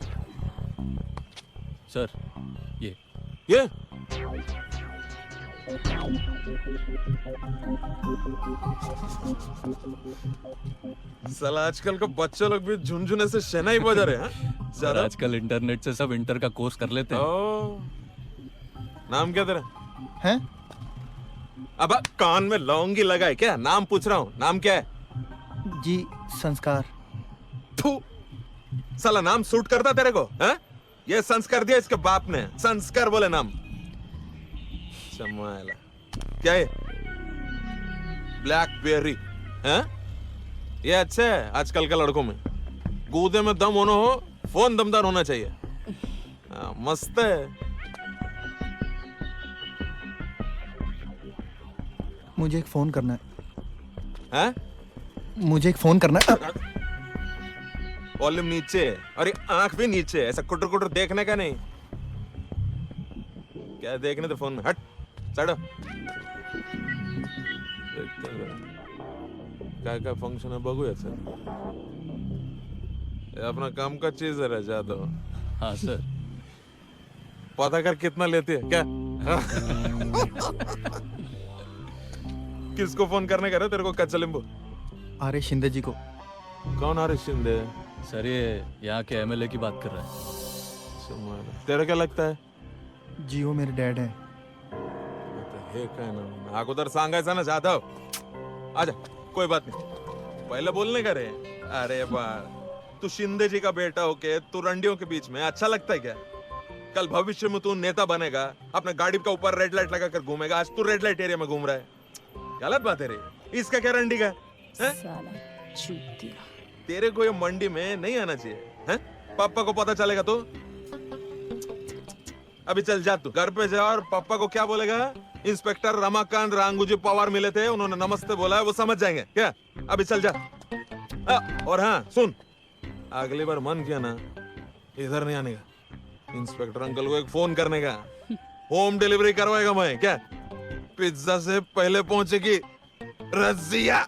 सर ये साला आजकल का बच्चे लोग भी झुनझुने से शहनाई बजा रहे हैं। सर आजकल इंटरनेट से सब इंटर का कोर्स कर लेते हैं। नाम क्या तेरा है? अब कान में लौंगी लगाए क्या? नाम पूछ रहा हूँ, नाम क्या है? जी संस्कार। थू, साला नाम सूट करता तेरे को? है? ये संस्कार दिया इसके बाप ने, संस्कार बोले नाम। चमाइला क्या है? ब्लैकबेरी है? ये अच्छा है आजकल के लड़कों में। गूदे में दम होना हो, फोन दमदार होना चाहिए। मस्त है। मुझे एक फोन करना है। मुझे एक फोन करना है। वॉल्यूम नीचे और ये आंख भी नीचे, ऐसा कुटर कुटर देखने का नहीं। क्या देखने तो फोन में? हट चढ़ो। क्या फंक्शन है बघू याचं? अपना काम का चीज है जादव। हाँ सर। पता कर कितना लेते है क्या? किसको फोन करने का? तेरे को कच्चा नींबू? आर्य शिंदे जी को। कौन आर्य शिंदे? सर ये यहाँ के एमएलए की बात कर रहा है। तेरा क्या लगता है? जी वो मेरे डैड है। हे काय ना, अगोदर सांगायचं ना जाधव। आजा, कोई बात नहीं, पहले बोलने का रे। अरे बार, तू शिंदे जी का बेटा होके तू रंडियों के बीच में अच्छा लगता है क्या? कल भविष्य में तू नेता बनेगा, अपने गाड़ी का ऊपर रेड लाइट लगा कर घूमेगा। आज तू रेड लाइट एरिया में घूम रहा है। गलत बात है रे। इसका क्या रंडी का है? तेरे को ये मंडी में नहीं आना चाहिए है? पापा को पता चलेगा तो? अभी चल जा, तू घर पे जा और पापा को क्या बोलेगा? इंस्पेक्टर रमाकांत रांगूजी पवार मिले थे, उन्होंने नमस्ते बोला है, वो समझ जाएंगे क्या? अभी चल जा। और हाँ सुन, अगली बार मन किया ना, इधर नहीं आने का। इंस्पेक्टर अंकल को एक फोन करने का, होम डिलीवरी करवाएगा मैं क्या? पिज्जा से पहले पहुंचेगी रजिया,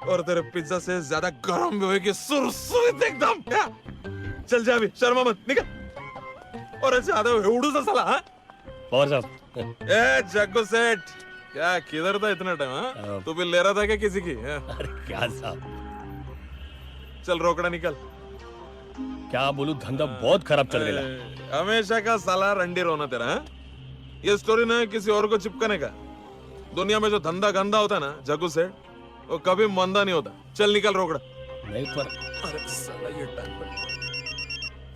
और तेरे पिज्जा से ज्यादा गर्म भी होगी सुरसुरीत एकदम क्या? चल जा, अभी शर्मा मत, निकल। और ज्यादा उड़ू सा साला। हाँ पवार साहब। ए जग्गू सेठ, क्या किधर था इतना टाइम? हाँ तू भी ले रहा था क्या किसी की? अरे क्या साहब, चल रोकड़ा निकल। क्या बोलूं, धंधा बहुत खराब चल रहा है। हमेशा का साला रंडी रोना तेरा, हाँ? ये स्टोरी ना किसी और को चिपकाने का। दुनिया में जो धंधा गंदा होता है ना जग्गू सेठ, वो कभी मंदा नहीं होता। चल निकल रोकड़ा। नहीं पर अरे साला ये टाइम पर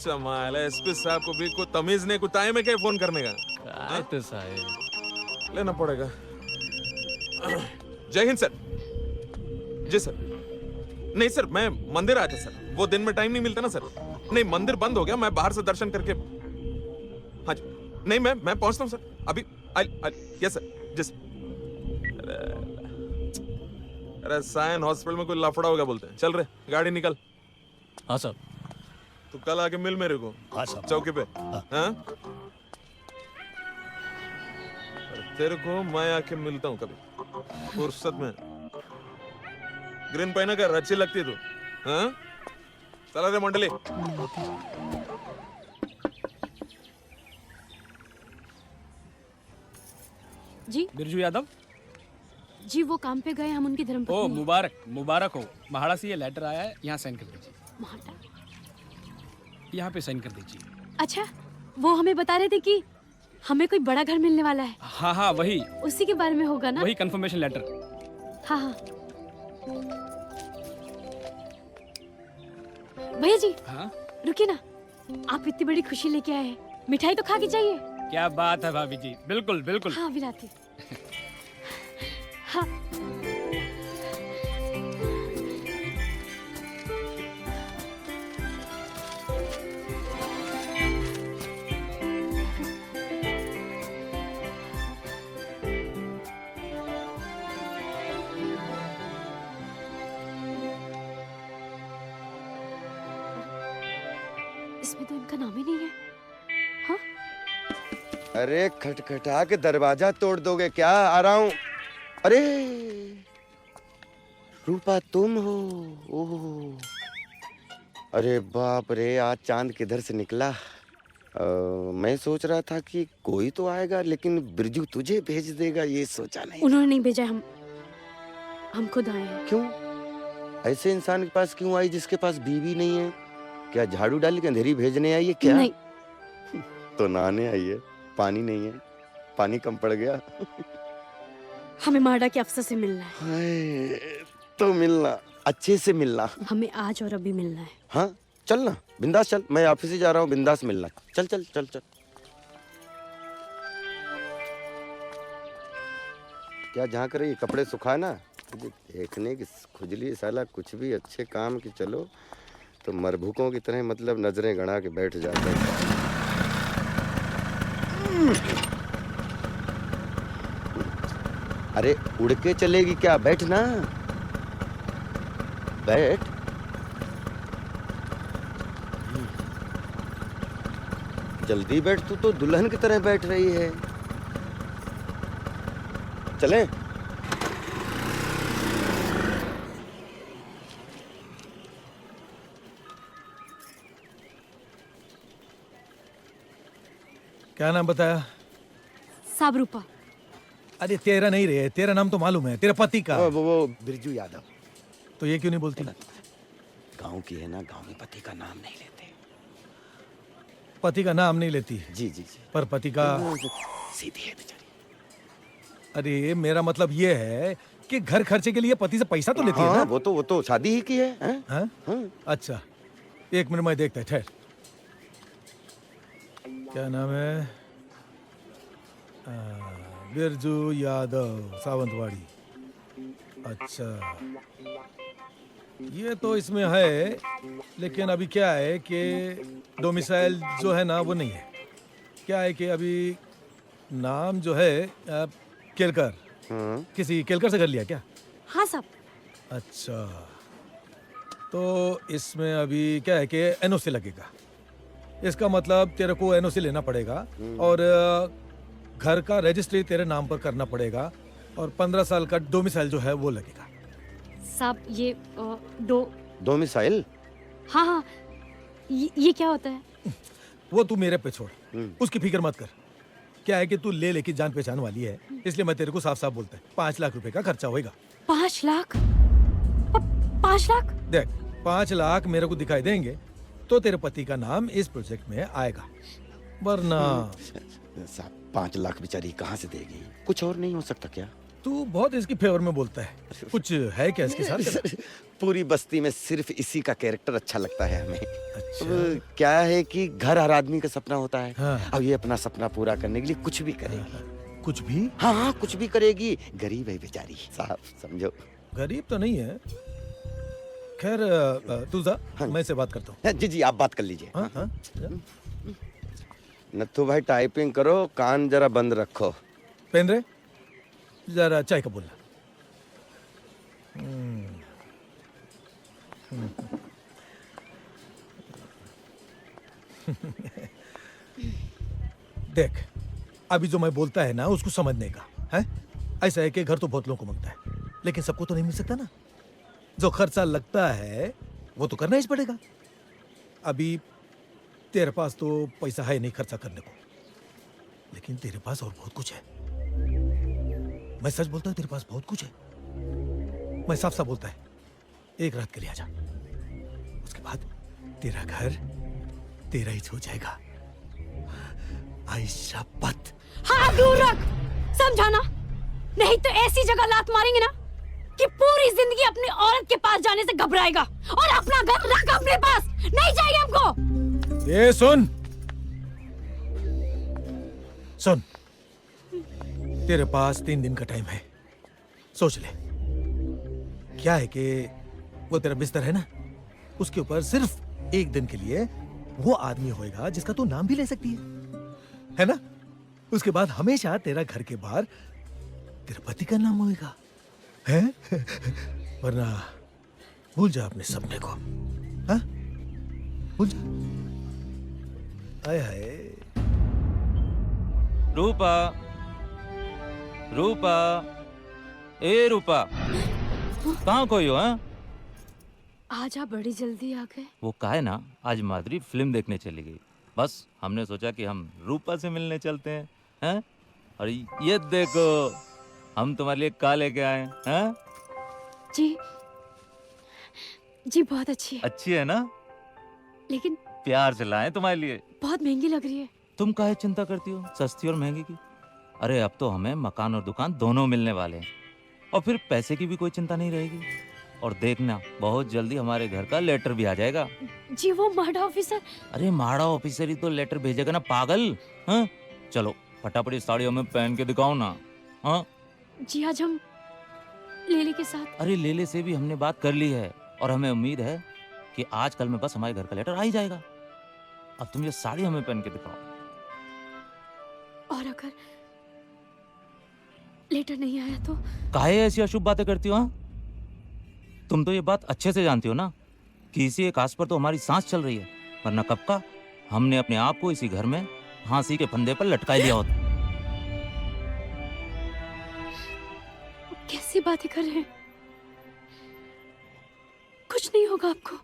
चमाल है। एसपी साहब को भी कोई तमीज नहीं, कोई टाइम है क्या फोन करने का? तो साहब लेना पड़ेगा। जय हिंद सर। जी सर। नहीं सर, मैं मंदिर आया था सर, वो दिन में टाइम नहीं मिलता ना सर। नहीं, मंदिर बंद हो गया, मैं बाहर से दर्शन करके। हाँ जी, नहीं मैं पहुंचता हूँ सर अभी। Yes sir. जी सर। अरे साइन हॉस्पिटल में कोई लफड़ा हो गया बोलते हैं। चल रहे, गाड़ी निकल। हाँ साहब। तू कल आके मिल मेरे को। हाँ साहब। चौकी पे। हाँ, तेरे को मैं आके मिलता हूँ कभी फुर्सत में। ग्रीन पहना कर अच्छी लगती है तू। हाँ, चला रे मंडली। जी बिरजू यादव। जी वो काम पे गए, हम उनकी ओ धर्मपत्नी। मुबारक मुबारक हो। महाड़ा से ये लेटर आया है, यहाँ साइन कर दीजिए। महाटा। यहाँ पे साइन कर दीजिए। अच्छा, वो हमें बता रहे थे कि हमें कोई बड़ा घर मिलने वाला है। हाँ हाँ वही उसी के बारे में होगा ना? वही कंफर्मेशन लेटर। हाँ हाँ। भैया जी। हाँ रुकिए ना, आप इतनी बड़ी खुशी लेके आए हैं, मिठाई तो खा के जाइए। क्या बात है भाभी जी, बिल्कुल बिल्कुल। हाँ विलाती। हाँ इसमें तो इनका नाम ही नहीं है। हाँ? अरे खटखटा के दरवाजा तोड़ दोगे क्या? आ रहा हूँ। अरे रूपा तुम हो? ओह, अरे बाप रे, आज चांद किधर से निकला? मैं सोच रहा था कि कोई तो आएगा, लेकिन बिरजू तुझे भेज देगा ये सोचा नहीं। उन्होंने नहीं भेजा, हम खुद आए हैं। क्यों? ऐसे इंसान के पास क्यों आई जिसके पास बीवी नहीं है? क्या झाड़ू डाल के अंधेरी भेजने आई है क्या? नहीं। तो नहाने आई है। पानी नहीं है, पानी कम पड़ गया। हमें माडा के अफसर से मिलना है। हाय, तो मिलना, अच्छे से मिलना। हमें आज और अभी मिलना है। हाँ चल ना, बिंदास चल। मैं ऑफिस ही जा रहा हूँ, बिंदास मिलना। चल चल चल चल। क्या जहाँ करे ये कपड़े सुखा ना, मुझे देखने की खुजली साला। कुछ भी अच्छे काम की चलो तो मरभूकों की तरह मतलब नजरें गड़ा के बैठ जाते हैं। अरे उड़ के चलेगी क्या? बैठ ना, बैठ। जल्दी बैठ, तू तो दुल्हन की तरह बैठ रही है। चलें? क्या नाम बताया? साबरूपा। अरे तेरा नहीं रे, तेरा नाम तो मालूम है, तेरा पति का। वो बिरजू यादव। तो ये क्यों नहीं बोलती? गांव की है ना, गांव में पति का नाम नहीं लेते। पति का नाम नहीं लेती? जी जी जी। पर पति का सीधी है बेचारी। अरे मेरा मतलब ये है कि घर खर्चे के लिए पति से पैसा तो लेती है ना? वो तो शादी ही की है। हाँ? अच्छा, एक मिनट में देखता है, ठहर। क्या नाम है? बिरजू यादव, सावंतवाड़ी। अच्छा, ये तो इसमें है, लेकिन अभी क्या है कि डोमिसाइल जो है ना वो नहीं है। क्या है कि अभी नाम जो है केलकर। किसी केलकर से कर लिया क्या? हाँ साहब। अच्छा, तो इसमें अभी क्या है कि एनओसी लगेगा। इसका मतलब तेरे को एनओसी लेना पड़ेगा और घर का रजिस्ट्री तेरे नाम पर करना पड़ेगा और 15 साल का डोमिसाइल जो है वो लगेगा। साहब ये डोमिसाइल? हाँ हाँ, ये क्या होता है? वो तू मेरे पे छोड़, उसकी फिक्र मत कर। क्या है कि तू ले लेके जान पहचान वाली है, इसलिए मैं तेरे को साफ साफ बोलता है 5 लाख रुपए का खर्चा होएगा। 5 लाख? 5 लाख? देख, 5 लाख मेरे को दिखाई देंगे तो तेरे पति का नाम इस प्रोजेक्ट में आएगा, वरना साहब 5 लाख बेचारी कहाँ से देगी? कुछ और नहीं हो सकता क्या? तू बहुत इसकी फेवर में बोलता है, कुछ है क्या इसके साथ? पूरी बस्ती में सिर्फ इसी का कैरेक्टर अच्छा लगता है हमें। अच्छा। अब क्या है कि घर हर आदमी का सपना होता है। हाँ। अब ये अपना सपना पूरा करने के लिए कुछ भी करेगी। कुछ भी? हाँ हाँ, कुछ भी करेगी। गरीब है बेचारी साहब, समझो। गरीब तो नहीं है। खैर तू जा, मैं इससे बात करता हूँ। जी जी, आप बात कर लीजिए। हाँ हाँ। नत्थु भाई टाइपिंग करो, कान जरा बंद रखो। पेन रे, जरा चाय का बोलना। देख, अभी जो मैं बोलता है ना उसको समझने का है। ऐसा है कि घर तो बहुत लोगों को मांगता है, लेकिन सबको तो नहीं मिल सकता ना। जो खर्चा लगता है वो तो करना ही पड़ेगा। अभी तेरे पास तो पैसा है नहीं खर्चा करने को, लेकिन तेरे पास और बहुत कुछ है। मैं सच बोलता हूँ, तेरे पास बहुत कुछ है। मैं साफ साफ बोलता है, एक रात के लिए आजा, उसके बाद तेरा घर तेरा ही हो जाएगा। आयशा पत। हाँ दूर रख, समझाना नहीं तो ऐसी जगह लात मारेंगे ना कि पूरी जिंदगी अपनी औरत के पास जाने से घबराएगा। और अपना घर रख अपने पास, नहीं चाहिए हमको। ये सुन सुन, तेरे पास 3 दिन का टाइम है, सोच ले। क्या है कि वो तेरा बिस्तर है ना, उसके ऊपर सिर्फ 1 दिन के लिए वो आदमी होएगा जिसका तू नाम भी ले सकती है ना? उसके बाद हमेशा तेरा घर के बाहर तेरे पति का नाम होएगा, है? वरना भूल जा अपने सपने को, हाँ? भूल जा। हाय हाय। रूपा, रूपा, ए रूपा, कहाँ खोई हो? हैं? आजा, बड़ी जल्दी आ गए। वो का है ना, आज माधुरी फिल्म देखने चली गई। बस हमने सोचा कि हम रूपा से मिलने चलते हैं, हैं? और ये देखो, हम तुम्हारे लिए का लेके आए हैं। जी जी, बहुत अच्छी है। अच्छी है ना? लेकिन प्यार से लाए तुम्हारे लिए। बहुत महंगी लग रही है। तुम काहे चिंता करती हो सस्ती और महंगी की? अरे अब तो हमें मकान और दुकान दोनों मिलने वाले हैं, और फिर पैसे की भी कोई चिंता नहीं रहेगी। और देखना, बहुत जल्दी हमारे घर का लेटर भी आ जाएगा। जी वो माड़ा ऑफिसर। अरे माड़ा ऑफिसर ही तो लेटर भेजेगा ना पागल। हाँ चलो फटाफट इस साड़ी हमें पहन के दिखाओ ना। हाँ जी, आज हम लेले के साथ। अरे लेले से भी हमने बात कर ली है, और हमें उम्मीद है कि आज कल में बस हमारे घर का लेटर आ ही जाएगा। अब तुम ये साड़ी हमें पहन के दिखाओ। और अगर लेटर नहीं आया तो? काहे ऐसी अशुभ बातें करती हो? हाँ तुम तो ये बात अच्छे से जानती हो ना कि इसी एक आस पर तो हमारी सांस चल रही है, वरना कब का हमने अपने आप को इसी घर में फांसी के फंदे पर लटका लिया होता। कैसी बातें कर रहे हैं? कुछ नहीं होगा आपको।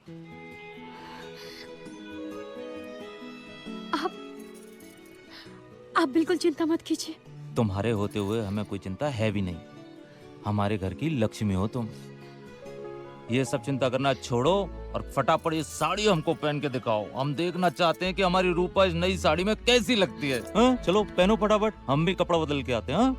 आप बिल्कुल चिंता मत कीजिए। तुम्हारे होते हुए हमें कोई चिंता है भी नहीं। हमारे घर की लक्ष्मी हो तुम। ये सब चिंता करना छोड़ो और फटाफट ये साड़ी हमको पहन के दिखाओ। हम देखना चाहते हैं कि हमारी रूपा इस नई साड़ी में कैसी लगती है। हाँ? चलो पहनो फटाफट, हम भी कपड़ा बदल के आते हैं। हाँ?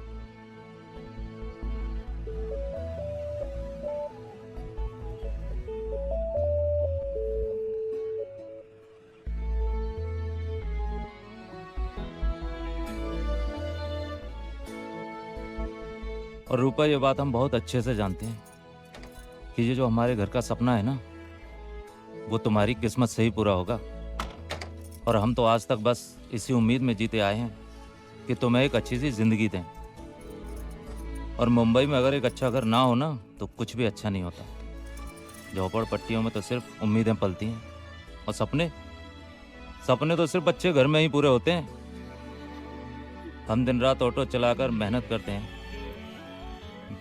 और रूपा, ये बात हम बहुत अच्छे से जानते हैं कि ये जो हमारे घर का सपना है ना, वो तुम्हारी किस्मत से ही पूरा होगा। और हम तो आज तक बस इसी उम्मीद में जीते आए हैं कि तुम्हें एक अच्छी सी जिंदगी दें। और मुंबई में अगर एक अच्छा घर ना हो ना, तो कुछ भी अच्छा नहीं होता। झोपड़पट्टियों में तो सिर्फ उम्मीदें पलती हैं, और सपने तो सिर्फ अच्छे घर में ही पूरे होते हैं। हम दिन रात ऑटो चलाकर मेहनत करते हैं,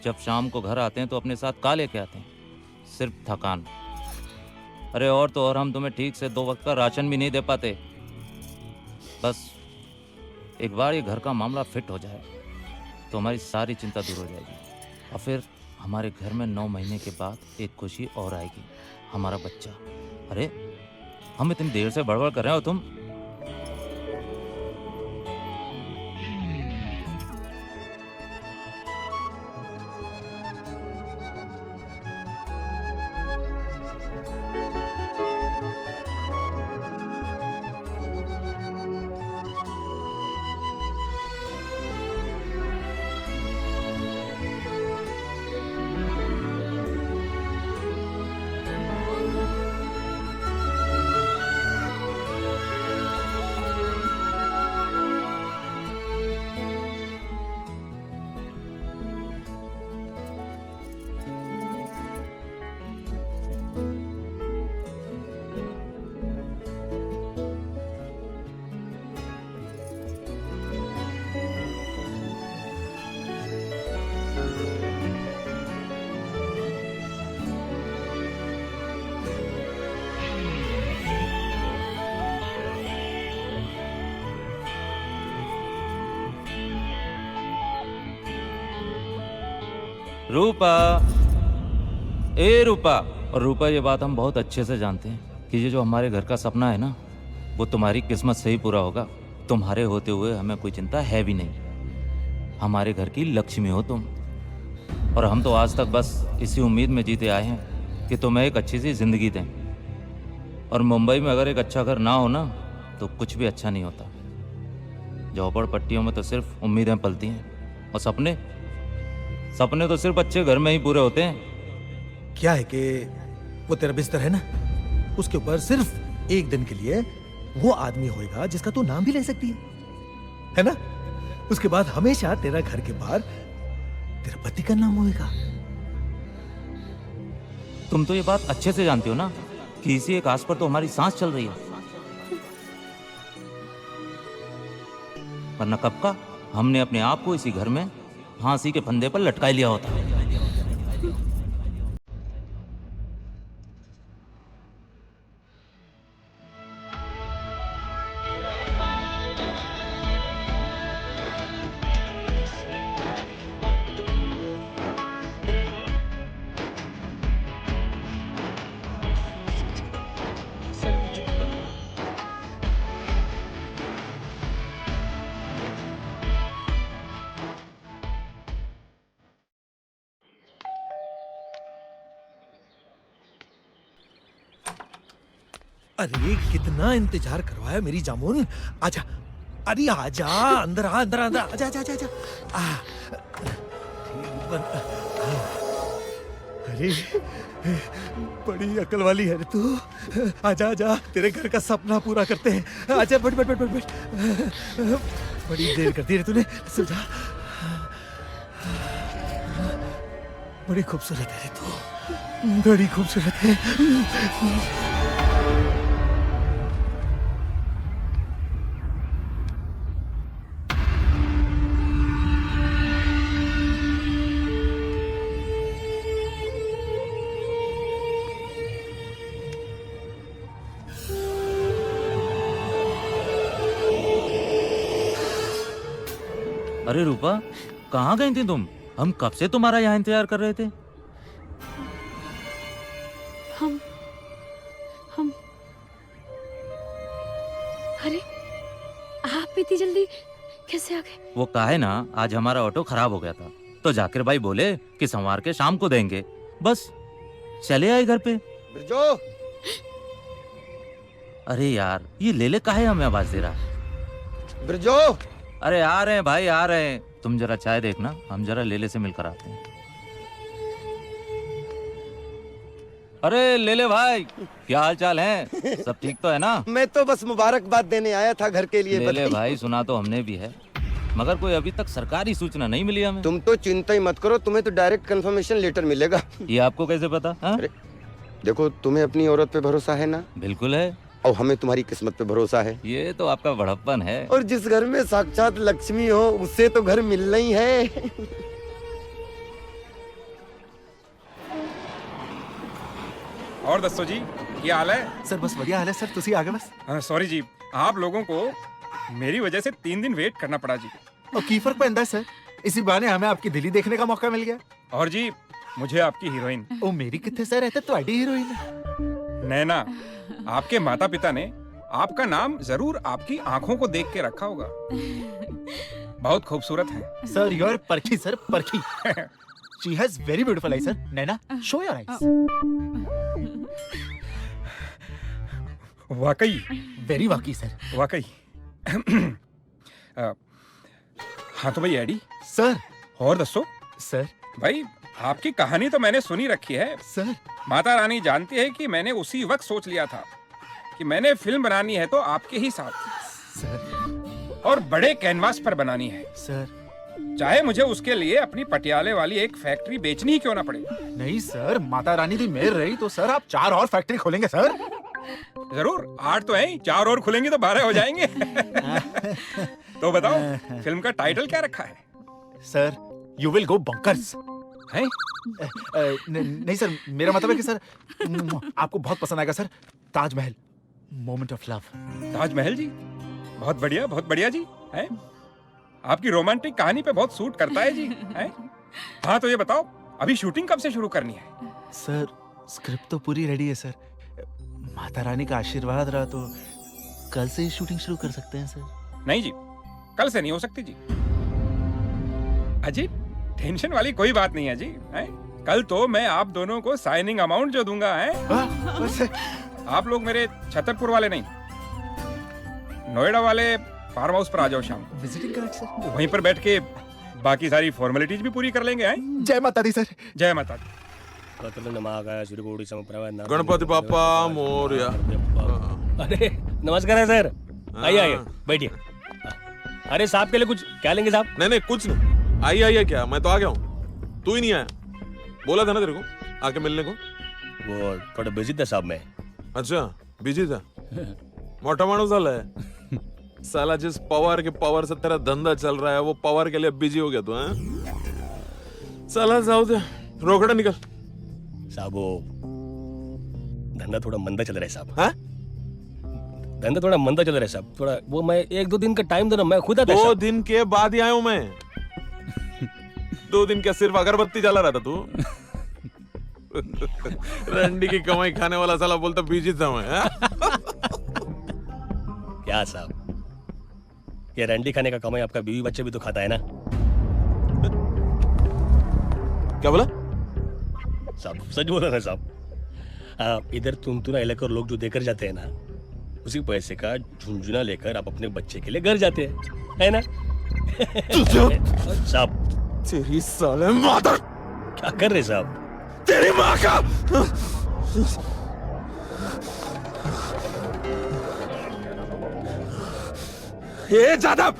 जब शाम को घर आते हैं तो अपने साथ का लेके आते हैं? सिर्फ थकान। अरे और तो और, हम तुम्हें ठीक से 2 वक्त का राशन भी नहीं दे पाते। बस एक बार ये घर का मामला फिट हो जाए तो हमारी सारी चिंता दूर हो जाएगी। और फिर हमारे घर में 9 महीने के बाद एक खुशी और आएगी, हमारा बच्चा। अरे हम इतनी देर से बड़बड़ कर रहे हो तुम। रूपा, ए रूपा। और रूपा, ये बात हम बहुत अच्छे से जानते हैं कि ये जो हमारे घर का सपना है ना, वो तुम्हारी किस्मत से ही पूरा होगा। तुम्हारे होते हुए हमें कोई चिंता है भी नहीं। हमारे घर की लक्ष्मी हो तुम। और हम तो आज तक बस इसी उम्मीद में जीते आए हैं कि तुम्हें एक अच्छी सी जिंदगी दें। और मुंबई में अगर एक अच्छा घर ना हो ना, तो कुछ भी अच्छा नहीं होता। झोपड़पट्टियों में तो सिर्फ उम्मीदें पलती हैं, और सपने तो सिर्फ अच्छे घर में ही पूरे होते हैं। क्या है कि वो तेरा बिस्तर है ना, उसके ऊपर सिर्फ एक दिन के लिए वो आदमी होएगा जिसका तू नाम भी ले सकती है ना? उसके बाद हमेशा तेरा घर के बाहर तेरा पति का नाम होएगा। तुम तो ये बात अच्छे से जानती हो ना कि इसी एक आस पर तो हमारी सांस चल रही है। वरना कब का हमने अपने आप को इसी घर में फांसी के फंदे पर लटका लिया होता। अरे कितना इंतजार करवाया मेरी जामुन। आजा, अरे आजा, अंदर आ, अंदर अंदर आजा, आजा, आजा, आजा। अरे बड़ी अकल वाली है रे तू। आजा आजा, तेरे घर का सपना पूरा करते हैं। आजा, बैठ बैठ बैठ बैठ बैठ। बड़ी देर कर दी रे तूने। सो जा। बड़ी खूबसूरत है रे तू, बड़ी खूबसूरत है। अरे रूपा, कहाँ गई थी तुम? हम कब से तुम्हारा यहाँ इंतजार कर रहे थे। हम अरे आप इतनी जल्दी कैसे आ गए? वो काहे ना, आज हमारा ऑटो खराब हो गया था, तो जाकिर भाई बोले कि संवार के शाम को देंगे। बस चले आए घर पे। बिरजू। अरे यार, ये लेले काहे हमें आवाज दे रहा? बिरजू। अरे आ रहे हैं भाई, आ रहे हैं। तुम जरा चाय देखना, हम जरा लेले से मिलकर आते हैं। अरे लेले भाई, क्या हाल चाल है? सब ठीक तो है ना? मैं तो बस मुबारकबाद देने आया था घर के लिए। लेले भाई, सुना तो हमने भी है, मगर कोई अभी तक सरकारी सूचना नहीं मिली हमें। तुम तो चिंता ही मत करो, तुम्हें तो डायरेक्ट कंफर्मेशन लेटर मिलेगा। ये आपको कैसे पता? अरे देखो, तुम्हें अपनी औरत पे भरोसा है ना? बिल्कुल है। और हमें तुम्हारी किस्मत पे भरोसा है। ये तो आपका बड़प्पन है। और जिस घर में साक्षात लक्ष्मी हो, उससे तो घर मिलना ही है। और दस्तो जी, क्या हाल है? सर बस बढ़िया हाल है सर, तुसी आ गए बस। सॉरी जी, आप लोगों को मेरी वजह से 3 दिन वेट करना पड़ा जी। और की फर्क पैंदा है सर, इसी बहाने हमें आपकी दिल्ली देखने का मौका मिल गया। और जी, मुझे आपकी हीरोइन। ओ मेरी कितने सर रहते तो आईडी हीरोइन। नैना, आपके माता पिता ने आपका नाम जरूर आपकी आंखों को देख के रखा होगा। बहुत खूबसूरत है। सर यू आर परखी सर, परखी। She has very beautiful I sir. Naina, show your eyes. वाकई वेरी वाकई सर, वाकई। हाँ तो भाई एडी सर, और दसो सर। भाई आपकी कहानी तो मैंने सुनी रखी है सर। माता रानी जानती है कि मैंने उसी वक्त सोच लिया था कि मैंने फिल्म बनानी है तो आपके ही साथ सर, और बड़े कैनवास पर बनानी है सर। चाहे मुझे उसके लिए अपनी पटियाले वाली एक फैक्ट्री बेचनी ही क्यों ना पड़े। नहीं सर, माता रानी की मेहर रही तो सर आप 4 और फैक्ट्री खोलेंगे सर। जरूर, 8 तो है, 4 और खुलेंगे तो 12 हो जाएंगे। तो बताओ फिल्म का टाइटल क्या रखा है? Sir, you will go bunkers. है? नहीं सर, मेरा मतलब है कि सर आपको बहुत पसंद आएगा sir. Taj Mahal, moment of love. Taj Mahal ji, बहुत बढ़िया जी। है? आपकी रोमांटिक कहानी पे बहुत सूट करता है जी। है? हाँ तो ये बताओ अभी शूटिंग कब से शुरू करनी है? सर स्क्रिप्ट तो पूरी रेडी है सर। माता रानी का आशीर्वाद रहा तो कल से ही शूटिंग शुरू कर सकते हैं सर। नहीं जी, कल से नहीं हो सकती जी। अजी टेंशन वाली कोई बात नहीं है जी। है? कल तो मैं आप दोनों को साइनिंग अमाउंट जो दूंगा है, आप लोग मेरे छतरपुर वाले नहीं, नोएडा वाले फार्म हाउस पर आ जाओ शाम। Visiting card sir. वहीं पर बैठ के बाकी सारी फॉर्मेलिटीज भी पूरी कर लेंगे। हैं? जय माता दी सर। जय माता दी। गणपति पापा मोरया। अरे नमस्कार है सर, आइए आइए बैठिए। अरे साहब के लिए कुछ क्या लेंगे साहब? नहीं कुछ नहीं। आइए क्या, मैं तो आ गया हूँ, तू ही नहीं आया। बोला था ना तेरे को आके मिलने को। वो थोड़ा बिजी था साहब मैं। अच्छा बिजी था। मोटा माणूस झालाय साला। जिस पावर के पावर से तेरा धंधा चल रहा है वो पावर के लिए बिजी हो गया तू। साला जाओ दे, रोकड़ा निकल। साहब वो धंधा थोड़ा मंदा चल रहा है साहब। हाँ? धंधा थोड़ा मंदा चल रहा है साहब। थोड़ा वो मैं 1-2 दिन का टाइम देना, मैं खुद आता। 2 दिन के बाद ही आया हूं मैं। 2 दिन क्या सिर्फ अगरबत्ती जला रहा था तू? रंडी की कमाई खाने वाला साला बोलता बिजी था मैं। क्या साहब, ये रंडी खाने का कमाई आपका बीवी बच्चे भी तो खाता है ना? क्या बोला साहब? सच बोला ना साहब। इधर तुमतुना इलाके लोग जो देकर जाते हैं ना, उसी पैसे का झुंझुना लेकर आप अपने बच्चे के लिए घर जाते हैं, है ना? साहब तेरी साले मादर। क्या कर रहे साहब? तेरी माँ का। ये जादव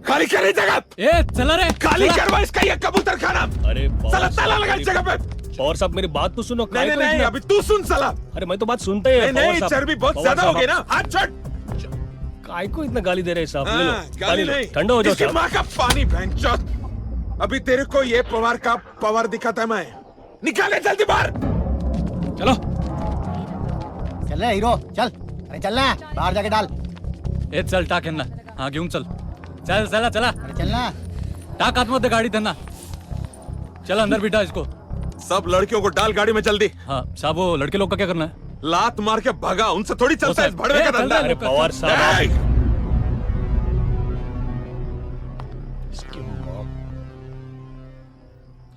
खाली कर रही जगह। ए चला रे, खाली करवा इसका ये कबूतर खाना। अरे साला ताला लगा इस जगह पे। और साहब मेरी बात तो सुनो। नहीं अभी तू सुन साला। अरे मैं तो बात सुनते ही। नहीं चर्बी बहुत ज्यादा हो गई ना। हाथ छोड़। काय को इतना गाली दे रहे साहब? ले लो, गाली नहीं, ठंडा हो जाओ इसकी साहब। माँ का पानी भैंचोद। अभी तेरे को ये पवार का पावर दिखाता है मैं। निकाले जल्दी बाहर। चलो चल रहा हीरो, चल। अरे चलना है, बाहर जाके डाल। ए चल टाक है ना। हाँ घेऊन चल। चल चला चला। अरे चलना। टाक आतमध्ये गाडी त्यांना। चल अंदर बिठा इसको। सब लड़कियों को डाल गाड़ी में जल्दी। हाँ साहब, वो लड़के लोग का क्या करना है? लात मार के भगा, उनसे थोड़ी चलता है इस भड़वे का धंधा। अरे पवार साहब, इसकी माँ,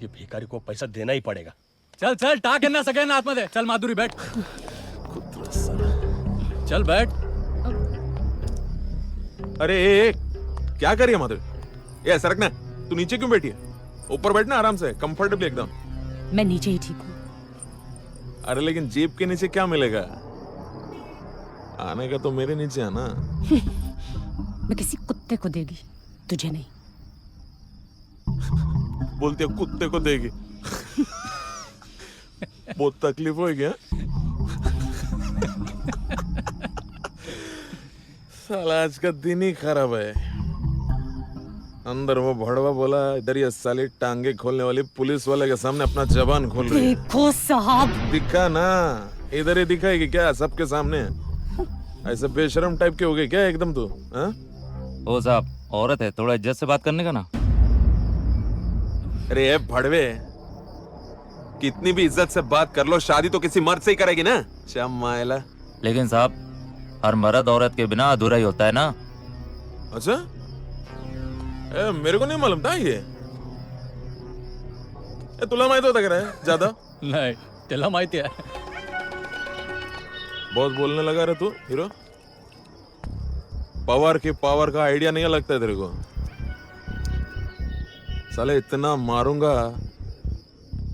ये भिखारी को पैसा देना ही पड़ेगा। चल चल टाक यांना सगळ्यांना आतमध्ये। चल माधुरी बैठ। चल बैठ। अरे क्या करिए माधुरी? ये सरकना, तू नीचे क्यों बैठी है? ऊपर बैठना आराम से, कंफर्टेबली एकदम। मैं नीचे ही ठीक हूँ। अरे लेकिन जीप के नीचे क्या मिलेगा? आने का तो मेरे नीचे है ना। मैं किसी कुत्ते को देगी, तुझे नहीं। बोलते कुत्ते को देगी। बहुत तकलीफ हो गया। साला आज का दिन ही खराब है। अंदर वो भड़वा बोला, इधर ये साली टांगे खोलने वाली पुलिस वाले के सामने अपना जबान खोल रही है। देखो साहब, दिखा ना, इधर ही दिखाएगी क्या सबके सामने? ऐसे बेशरम टाइप के हो गए क्या एकदम तू? ओ साहब, औरत है, थोड़ा इज्जत से बात करने का ना। अरे ये भड़वे, कितनी भी इज्जत से बात कर लो, शादी तो किसी मर्द से ही करेगी ना। चमाइला। लेकिन साहब, हर मर्द औरत के बिना अधूरा ही होता है ना। अच्छा, मेरे को नहीं मालूम था ये। तुला माहित होता क्या ज्यादा? नाही, त्याला माहिती आहे. बहुत बोलने लगा रे तू हीरो। पावर की पावर का आइडिया नहीं लगता है तेरे को? साले इतना मारूंगा,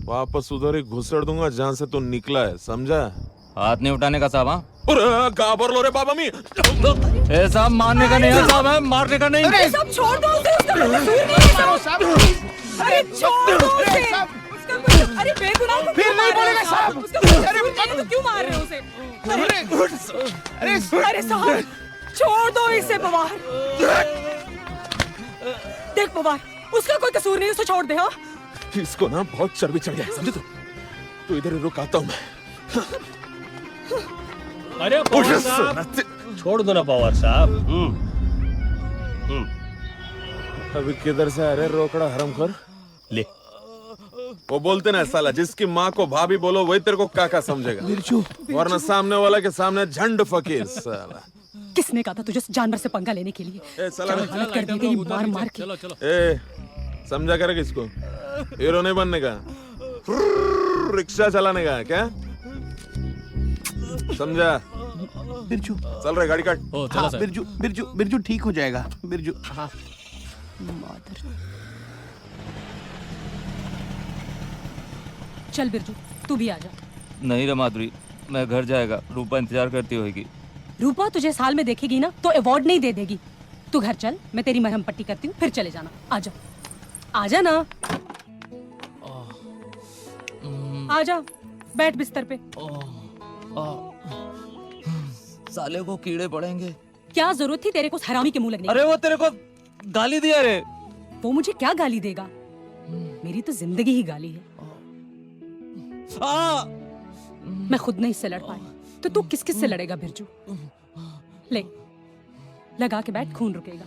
वापस उधर ही घुसड़ दूंगा जहां से तू निकला है, समझा? हाथ नहीं उठाने का साहब। गाबर लो रे बाबा मी। ए साहब, मारने का नहीं है साहब, है मारने का नहीं। अरे सब छोड़ दो उसे, उसका कोई कसूर नहीं है साहब। अरे छोड़ दो उसे, उसका कोई, अरे बेगुनाह को फिर नहीं बोलेगा साहब। उसका कोई कसूर नहीं है तो क्यों मार रहे हो उसे? अरे साहब, छोड़ दो इसे पवार। देख पवार, उसका कोई कसूर नहीं, उसे छोड़ दे। हाँ, इसको ना बहुत चर्बी चढ़ गया है, समझे? तू इधर ही रुक, आता हूं मैं। अरे पवार साहब, छोड़ दो ना पवार साहब। अभी किधर से आ रहे रोकड़ा हरामखोर? ले, वो बोलते ना साला, जिसकी माँ को भाभी बोलो वही तेरे को काका समझेगा, वरना सामने वाला के सामने झंड फकीर साला। किसने कहा था तुझे जानवर से पंगा लेने के लिए? ए साला, क्या हालत कर दी तेरी मार मार के। ए समझा करेगा इसको, हीरो नहीं बनने का, रिक्शा चलाने का क्या समझा? बिरजू चल रहे, गाड़ी काट। हाँ, बिरजू बिरजू बिरजू ठीक हो जाएगा बिरजू। हाँ चल बिरजू, तू भी आ जा। नहीं रे माधुरी, मैं घर जाएगा, रूपा इंतजार करती होगी। रूपा तुझे साल में देखेगी ना तो अवार्ड नहीं दे देगी। तू घर चल, मैं तेरी मरहम पट्टी करती हूँ, फिर चले जाना। आजा आजा ना, आजा, बैठ बिस्तर पे। साले को कीड़े पड़ेंगे। क्या जरूरत थी तेरे को हरामी के मुंह लगने की? अरे वो तेरे को गाली दिया रे। वो मुझे क्या गाली देगा? मेरी तो जिंदगी ही गाली है। मैं खुद नहीं इससे लड़ पाई तो तू किस किस से लड़ेगा बिरजू? ले, लगा के बैठ, खून रुकेगा।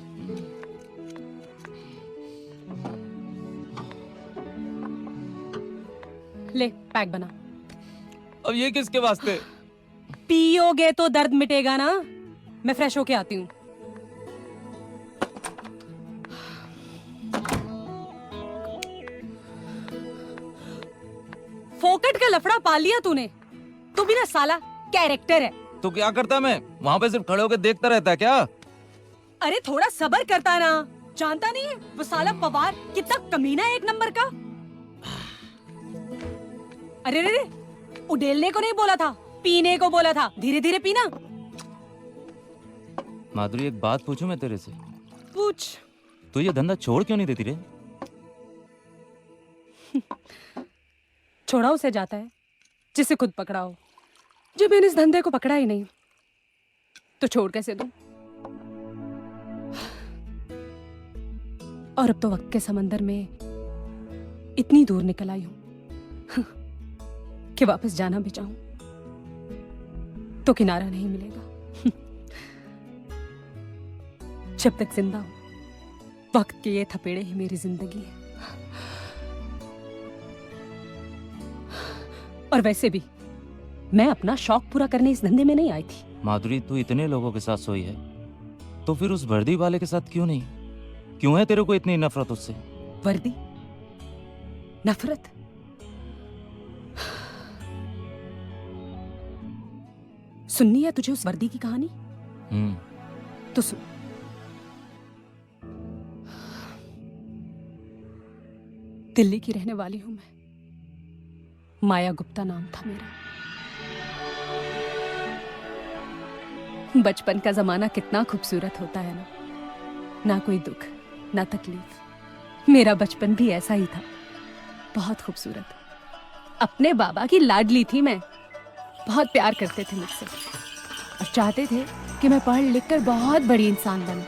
ले, पैक बना। अब ये किसके वास्ते? पियोगे तो दर्द मिटेगा ना। मैं फ्रेश होके आती हूँ। फोकट का लफड़ा पाल लिया तूने। तू भी ना साला कैरेक्टर है। तो क्या करता मैं वहाँ पे? सिर्फ खड़े होकर देखता रहता क्या? अरे थोड़ा सब्र करता ना। जानता नहीं है वो साला पवार कितना कमीना है, एक नंबर का। अरे रे, उडेलने को नहीं बोला था, पीने को बोला था। धीरे धीरे पीना। माधुरी, एक बात पूछूं मैं तेरे से? पूछ। तू ये धंधा छोड़ क्यों नहीं देती रे? छोड़ा उसे जाता है जिसे खुद पकड़ा हो। जब मैंने इस धंधे को पकड़ा ही नहीं तो छोड़ कैसे दूं? और अब तो वक्त के समंदर में इतनी दूर निकल आई हूं कि वापस जाना भी चाहूं तो किनारा नहीं मिलेगा। जब तक जिंदा हूं वक्त के ये थपेड़े ही मेरी जिंदगी है। और वैसे भी मैं अपना शौक पूरा करने इस धंधे में नहीं आई थी। माधुरी, तू इतने लोगों के साथ सोई है तो फिर उस वर्दी वाले के साथ क्यों नहीं? क्यों है तेरे को इतनी नफरत उससे? वर्दी? नफरत? सुननी है तुझे उस वर्दी की कहानी? तो सुन। दिल्ली की रहने वाली हूं मैं। माया गुप्ता नाम था मेरा। बचपन का जमाना कितना खूबसूरत होता है ना कोई दुख ना तकलीफ। मेरा बचपन भी ऐसा ही था, बहुत खूबसूरत। अपने बाबा की लाडली थी मैं। बहुत प्यार करते थे मुझसे और चाहते थे कि मैं पढ़ लिख कर बहुत बड़ी इंसान बनूं।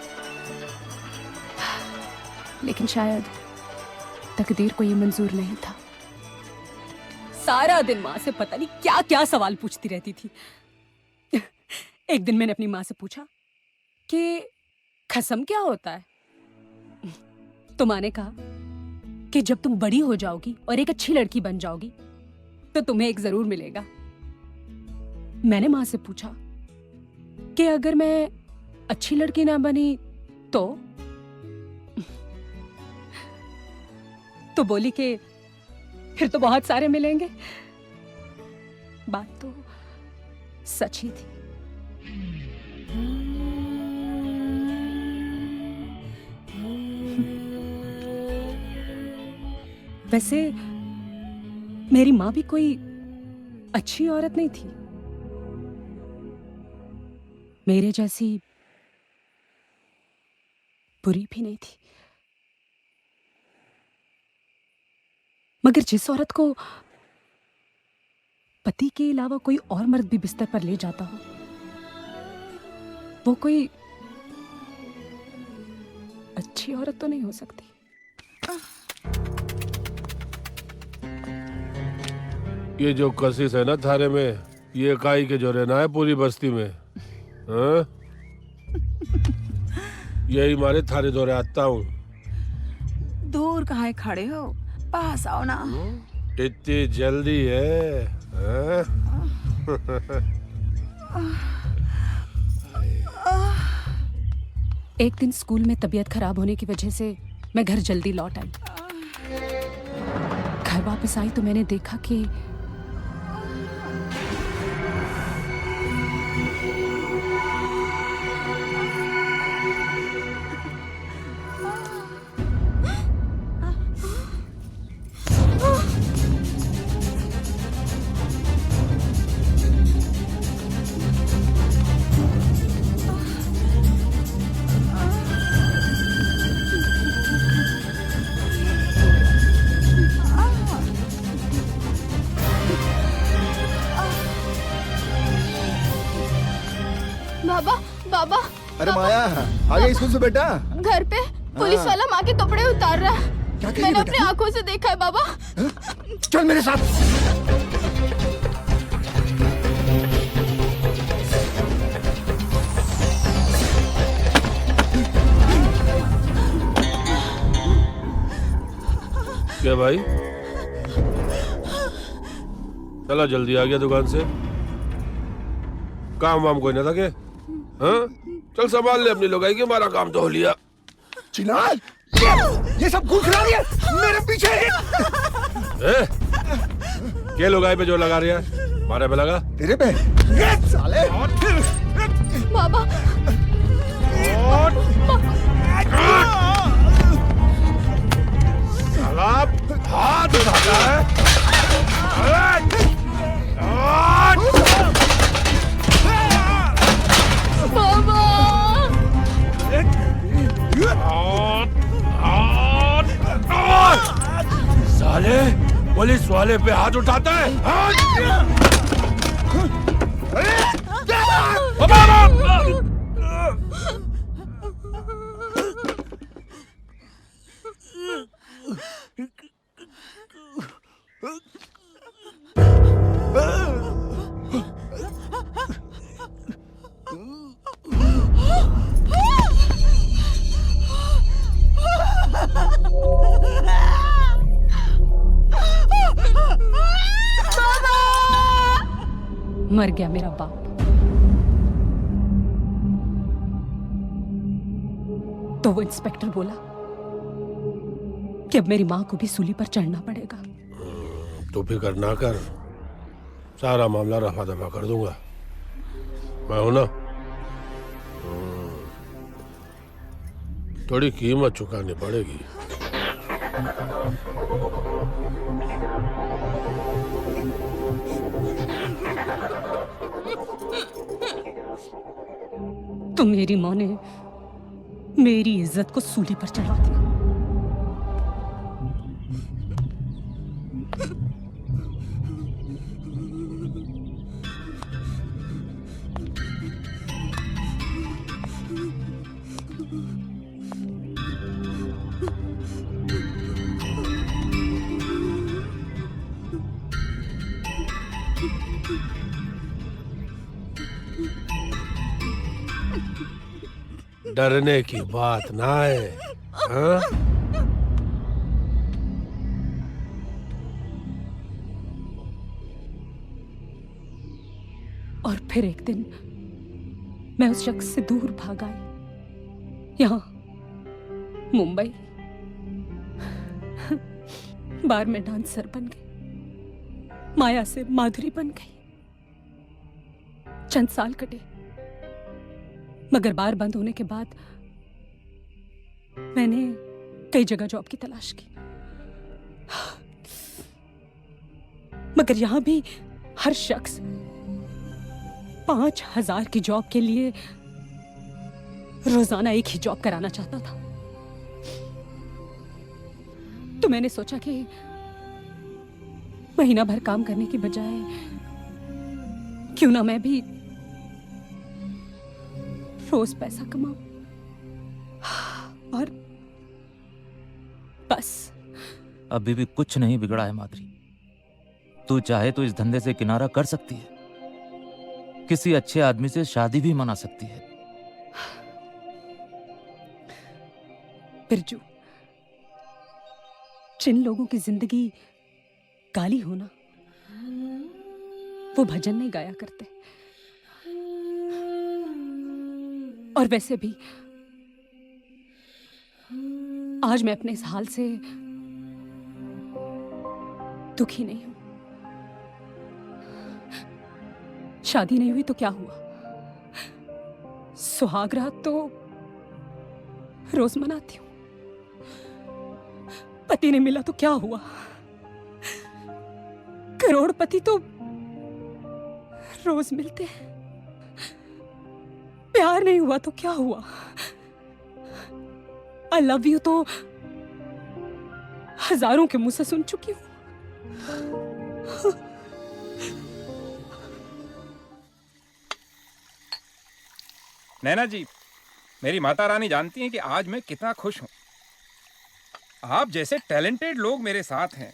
लेकिन शायद तकदीर को ये मंजूर नहीं था। सारा दिन माँ से पता नहीं क्या क्या सवाल पूछती रहती थी। एक दिन मैंने अपनी माँ से पूछा कि खसम क्या होता है? तो माँ ने कहा कि जब तुम बड़ी हो जाओगी और एक अच्छी लड़की बन जाओगी तो तुम्हें एक जरूर मिलेगा। मैंने माँ से पूछा कि अगर मैं अच्छी लड़की ना बनी तो बोली कि फिर तो बहुत सारे मिलेंगे। बात तो सच ही थी। वैसे मेरी माँ भी कोई अच्छी औरत नहीं थी, मेरे जैसी बुरी भी नहीं थी। मगर जिस औरत को पति के अलावा कोई और मर्द भी बिस्तर पर ले जाता हो, वो कोई अच्छी औरत तो नहीं हो सकती। ये जो कशिश है ना थारे में, ये काई के जो रहना है पूरी बस्ती में। हाँ? यही मारे थारे दौरे आता हूँ। दूर कहाँ खड़े हो, पास आओ ना। इतनी जल्दी है? हाँ? एक दिन स्कूल में तबीयत खराब होने की वजह से मैं घर जल्दी लौट आई। घर वापस आई तो मैंने देखा कि बाबा बाबा अरे माया, आ गई स्कूल से बेटा? घर पे पुलिस वाला माँ के कपड़े उतार रहा है। क्या कह रही मैंने बेटा अपनी तू? आंखों से देखा है बाबा। चल मेरे साथ। क्या भाई, चला जल्दी आ गया दुकान से। काम वाम कोई ना था के? हाँ? चल संभाल ले अपनी लोगाई की, हमारा काम तो हो लिया। चिनार, ये सब घूस रहा है मेरे पीछे। क्या लोगाई पे जो लगा रही है? मारे पे लगा? तेरे पे? ये साले। बाबा हाथ उठाता है। साले पुलिस वाले पे हाथ उठाता है। मर गया मेरा बाप। तो वो इंस्पेक्टर बोला कि अब मेरी माँ को भी सूली पर चढ़ना पड़ेगा। तो फिक्र ना कर, सारा मामला रफा दफा कर दूंगा। मैं हूं ना। थोड़ी कीमत चुकानी पड़ेगी। तो मेरी माँ ने मेरी इज्जत को सूली पर चढ़ा दिया। डरने की बात ना है। हाँ? और फिर एक दिन मैं उस शख्स से दूर भाग आई, यहाँ मुंबई। बार में डांसर बन गई, माया से माधुरी बन गई। चंद साल कटे, मगर बार बंद होने के बाद मैंने कई जगह जॉब की तलाश की, मगर यहां भी हर शख्स 5,000 की जॉब के लिए रोजाना एक ही जॉब कराना चाहता था। तो मैंने सोचा कि महीना भर काम करने की बजाय क्यों ना मैं भी रोज पैसा कमाऊं, और बस। अभी भी कुछ नहीं बिगड़ा है माधुरी। तू चाहे तो इस धंधे से किनारा कर सकती है, किसी अच्छे आदमी से शादी भी मना सकती है। बिरजू, जिन लोगों की जिंदगी गाली होना, वो भजन नहीं गाया करते। और वैसे भी आज मैं अपने इस हाल से दुखी नहीं हूं। शादी नहीं हुई तो क्या हुआ, सुहाग रात तो रोज मनाती हूं। पति नहीं मिला तो क्या हुआ, करोड़पति तो रोज मिलते हैं। प्यार नहीं हुआ तो क्या हुआ, आई लव यू तो हजारों के मुंह से सुन चुकी हूं। नैना जी, मेरी माता रानी जानती हैं कि आज मैं कितना खुश हूं। आप जैसे टैलेंटेड लोग मेरे साथ हैं,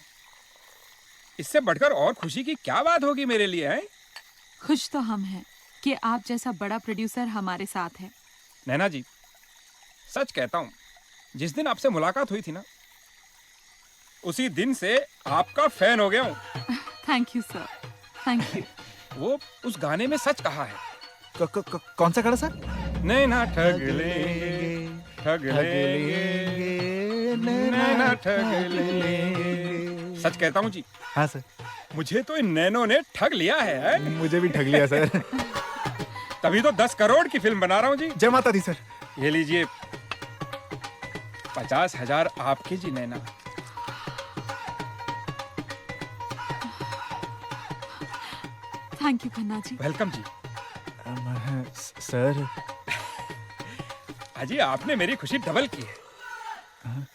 इससे बढ़कर और खुशी की क्या बात होगी मेरे लिए, हैं? खुश तो हम हैं कि आप जैसा बड़ा प्रोड्यूसर हमारे साथ है। नैना जी, सच कहता हूं, जिस दिन आपसे मुलाकात हुई थी ना, उसी दिन से आपका फैन हो गया हूं। Thank you sir, thank you. वो उस गाने में सच कहा है। कौन सा गाना सर? नैना ठग लेंगे, ठग लेंगे, नैना ठग लेंगे। सच कहता हूँ जी। हाँ सर। मुझे तो इन नैनों ने ठग लिया है। मुझे भी ठग लिया सर। तभी तो 10 करोड़ की फिल्म बना रहा हूँ जी। जय माता दी सर। ये लीजिए 50,000 आपके ji Naina. Thank you Khanna ji. Welcome ji. Sir अजी, आपने मेरी खुशी डबल की है।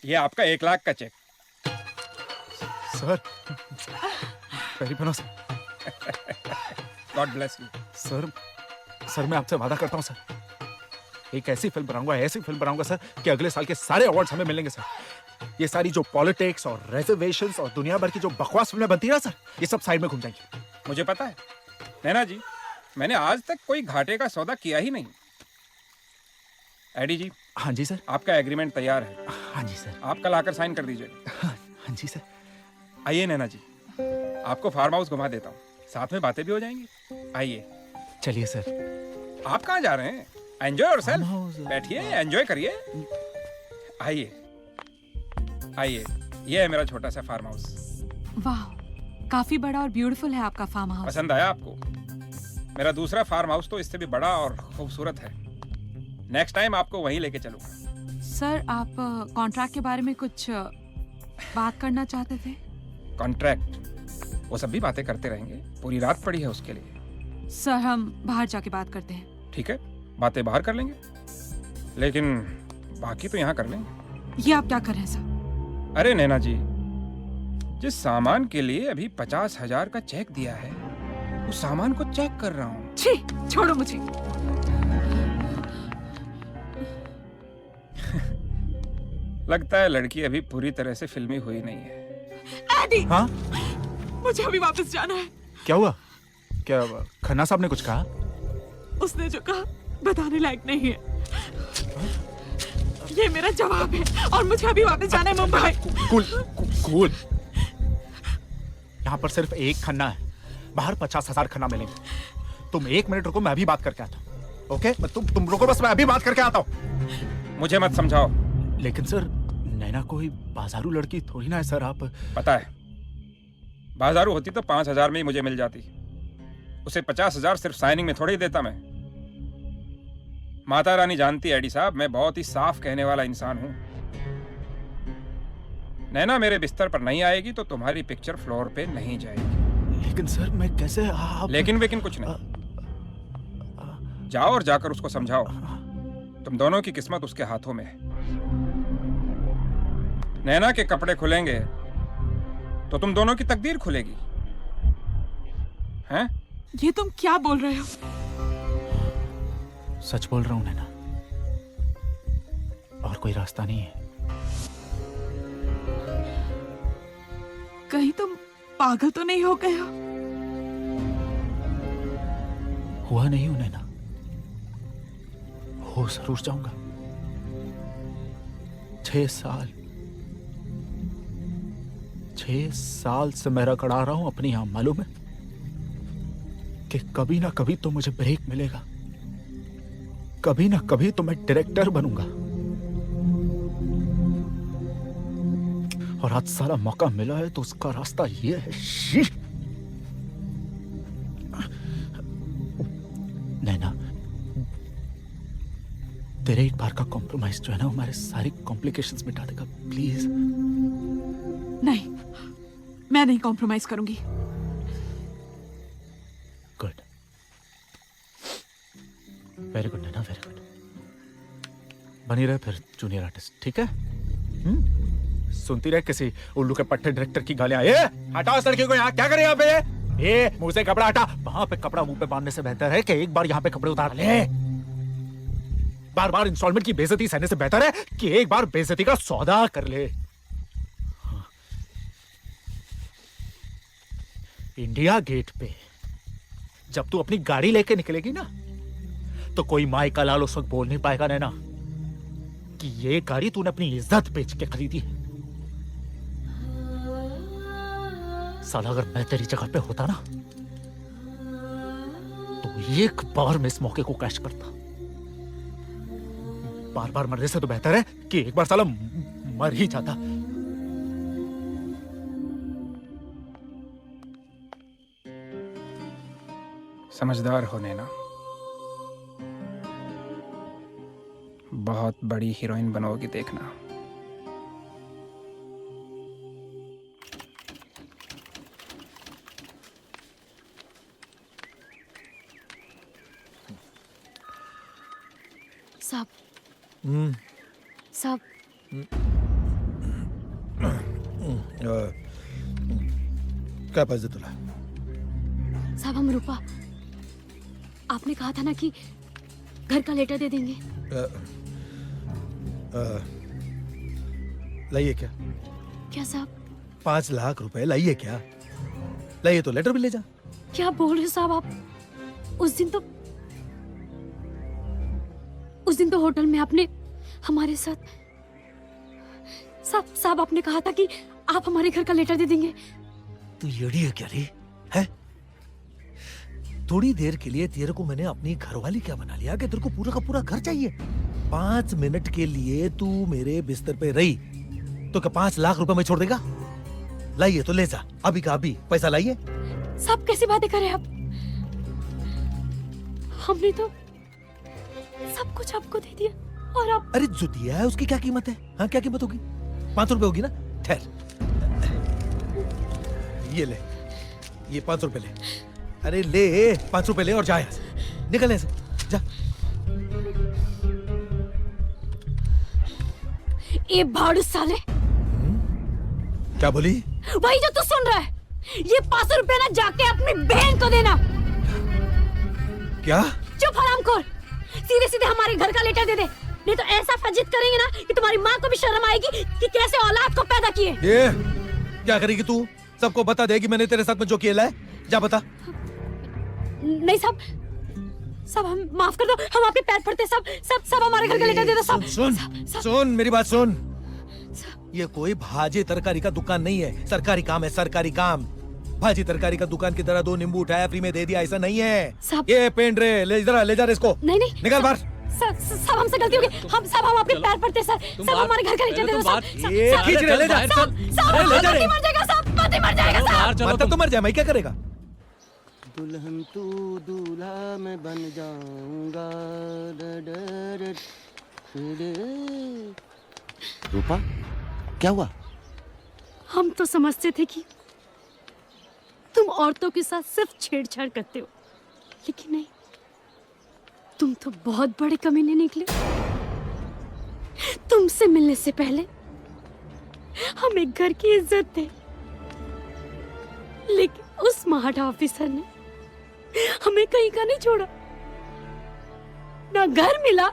ये आपका 1 लाख का चेक। सर पैरी बनो sir. God bless you. Sir मैं आपसे वादा करता हूँ सर, एक ऐसी फिल्म बनाऊंगा, ऐसी फिल्म बनाऊंगा सर कि अगले साल के सारे अवार्ड्स हमें मिलेंगे सर। ये सारी जो पॉलिटिक्स और रिजर्वेशंस और दुनिया भर की जो बकवास फिल्में बनती है ना सर, ये सब साइड में घूम जाएंगी। मुझे पता है नैना जी, मैंने आज तक कोई घाटे का सौदा किया ही नहीं। एडी जी। हाँ जी सर। आपका एग्रीमेंट तैयार है। हाँ जी सर। आप कल आकर साइन कर दीजिए। हाँ जी सर। आइए नैना जी, आपको फार्म हाउस घुमा देता हूँ, साथ में बातें भी हो जाएंगी। आइए। चलिए सर। आप कहाँ जा रहे हैं? Enjoy yourself. बैठिए, एंजॉय करिए। आइए आइए, ये है मेरा छोटा सा फार्म हाउस। वाह, काफी बड़ा और ब्यूटीफुल है आपका फार्म हाउस। पसंद आया आपको? मेरा दूसरा फार्म हाउस तो इससे भी बड़ा और खूबसूरत है। नेक्स्ट टाइम आपको वहीं लेके चलूंगा। सर, आप कॉन्ट्रैक्ट के बारे में कुछ बात करना चाहते थे? कॉन्ट्रैक्ट? वो सब भी बातें करते रहेंगे, पूरी रात पड़ी है उसके लिए। सर, हम बाहर जाके बात करते हैं। ठीक है, बातें बाहर कर लेंगे, लेकिन बाकी तो यहाँ कर लेंगे। ये आप क्या कर रहे हैं सर? अरे नैना जी, जिस सामान के लिए अभी 50,000 का चेक दिया है, उस सामान को चेक कर रहा हूँ। छी, छोड़ो मुझे। लगता है लड़की अभी पूरी तरह से फिल्मी हुई नहीं है। एडी! हाँ? मुझे अभी वापस जाना है। क्या हुआ? क्या खन्ना साहब ने कुछ कहा? उसने जो कहा बताने लायक नहीं है। ये मेरा जवाब है और मुझे अभी वापस जाना है मुंबई। कूल। यहाँ पर सिर्फ एक खन्ना है, बाहर 50,000 खाना मिलेंगे। तुम 1 मिनट रुको, मैं अभी बात करके आता हूँ। ओके, तुम रुको बस, मैं अभी बात करके आता हूँ। मुझे मत समझाओ। लेकिन सर, नैना कोई बाजारू लड़की थोड़ी ना है सर। आप पता है, बाजारू होती तो 5,000 में ही मुझे मिल जाती। उसे 50,000 सिर्फ साइनिंग में थोड़ी ही देता मैं। माता रानी जानती है एडी साहब, मैं बहुत ही साफ कहने वाला इंसान हूं। नैना मेरे बिस्तर पर नहीं आएगी तो तुम्हारी पिक्चर फ्लोर पे नहीं जाएगी। लेकिन सर, मैं कैसे आप... लेकिन कुछ नहीं। जाओ और जाकर उसको समझाओ तुम दोनों की किस्मत उसके हाथों में है। नैना के कपड़े खुलेंगे तो तुम दोनों की तकदीर खुलेगी। हैं? ये तुम क्या बोल रहे हो? सच बोल रहा हूं नैना, और कोई रास्ता नहीं है। कहीं तुम पागल तो नहीं हो गए हो? हुआ नहीं हूं नैना, हो जरूर जाऊंगा। 6 साल से मैं रगड़ा रहा हूं अपनी यहां, मालूम है कि कभी ना कभी तो मुझे ब्रेक मिलेगा, कभी ना कभी तो मैं डायरेक्टर बनूंगा। और आज सारा मौका मिला है तो उसका रास्ता ये है। नैना, तेरे एक बार का कॉम्प्रोमाइज जो है ना, हमारे सारी कॉम्प्लिकेशंस मिटा देगा, प्लीज। नहीं, मैं नहीं कॉम्प्रोमाइज करूंगी। गुड, वेरी गुड नैना, वेरी गुड। बनी रहे फिर जूनियर आर्टिस्ट, ठीक है? सुनती रहे किसी उल्लू के पट्टे डायरेक्टर की गालियां। ए, हटाओ इस लड़की को यहाँ, क्या करे यहाँ पे? ए, मुंह से कपड़ा हटा। वहां पे कपड़ा मुंह पे बांधने से बेहतर है कि एक बार यहाँ पे कपड़े उतार ले। बार बार इंस्टॉलमेंट की बेइज्जती सहने से बेहतर है कि एक बार बेइज्जती का सौदा कर ले। इंडिया गेट पे जब तू अपनी गाड़ी लेके निकलेगी ना, तो कोई माई का लाल उस वक्त बोल नहीं पाएगा नैना कि ये गाड़ी तूने अपनी इज्जत बेच के खरीदी है। साला, अगर मैं तेरी जगह पे होता ना तो एक बार मैं इस मौके को कैच करता। बार बार मरने से तो बेहतर है कि एक बार साला मर ही जाता। समझदार हो नैना, बहुत बड़ी हीरोइन बनोगी देखना। साहब, साहब, काय पाहिजे तुला? साहब, हम रूपा, आपने कहा था ना कि घर का लेटर दे देंगे। लाइए क्या? क्या साहब? 5 लाख रुपए लाइए क्या? लाइए तो लेटर भी ले जा। क्या बोल रहे साहब आप? उस दिन तो होटल में आपने हमारे साथ साहब आपने कहा था कि आप हमारे घर का लेटर दे देंगे। तू येड़ी है क्या रे? है? थोड़ी देर के लिए तेरे को मैंने अपनी घरवाली क्या बना लिया कि तेरे को पूरा का पूरा घर चाहिए? 5 मिनट के लिए तू मेरे बिस्तर पे रही तो क्या 5 लाख रुपए में छोड़ देगा? लाइए तो ले जा, अभी का अभी पैसा लाइए। साहब, कैसी बातें कर रहे हैं आप? हमने तो सब कुछ आपको दे दिया और आप... अरे जो दिया है उसकी क्या कीमत है? हाँ, क्या कीमत होगी? 500 रुपए होगी ना? ठहर, ये ले, ये 500 रुपए ले। अरे ले, 500 रुपए ले और जा यहाँ से, निकल यहाँ से, जा। ये भाड़ू साले। क्या बोली? वही जो तू सुन रहा है। ये 500 रुपए ना जाके अपनी बहन को देना। क्या? चुप हरामखोर, सीधे सीधे हमारे घर का लेटर दे दे, नहीं तो ऐसा फजित करेंगे ना कि तुम्हारी माँ को भी शर्म आएगी कि कैसे औलाद को पैदा किए। ये क्या करेगी तू? सबको बता देगी मैंने तेरे साथ में जो किया है? जा बता। नहीं साहब, सब हम माफ कर दो, हम आपके पैर पड़ते। सब हमारे घर का लेटर दे दो। सुन मेरी बात सुन। ये कोई भाजी तरकारी का दुकान नहीं है, सरकारी काम है, सरकारी काम। भाजी तरकारी का दुकान की तरह 2 नींबू उठाया फ्री में दे दिया, ऐसा नहीं है। साहब। ये पेन रे, ले जा रहे इसको। नहीं नहीं निकल बाहर। साहब हमसे गलती हो गई, हम आपके पैर पड़ते सर, सब हमारे घर का लेटर दे दो साहब। ये खींच रहे, ले जा। साहब ले जा रे। मर जाएगा साहब, पति मर जाएगा साहब। मतलब तो मर जाए, मैं क्या करेगा? दुल्हन तू दूल्हा मैं बन जाऊंगा। रूपा, क्या हुआ? हम तो समझते थे कि तुम औरतों के साथ सिर्फ छेड़छाड़ करते हो, लेकिन नहीं, तुम तो बहुत बड़े कमीने निकले। तुमसे मिलने से पहले हम एक घर की इज्जत थे, लेकिन उस महाडा ऑफिसर ने हमें कहीं का नहीं छोड़ा, ना घर मिला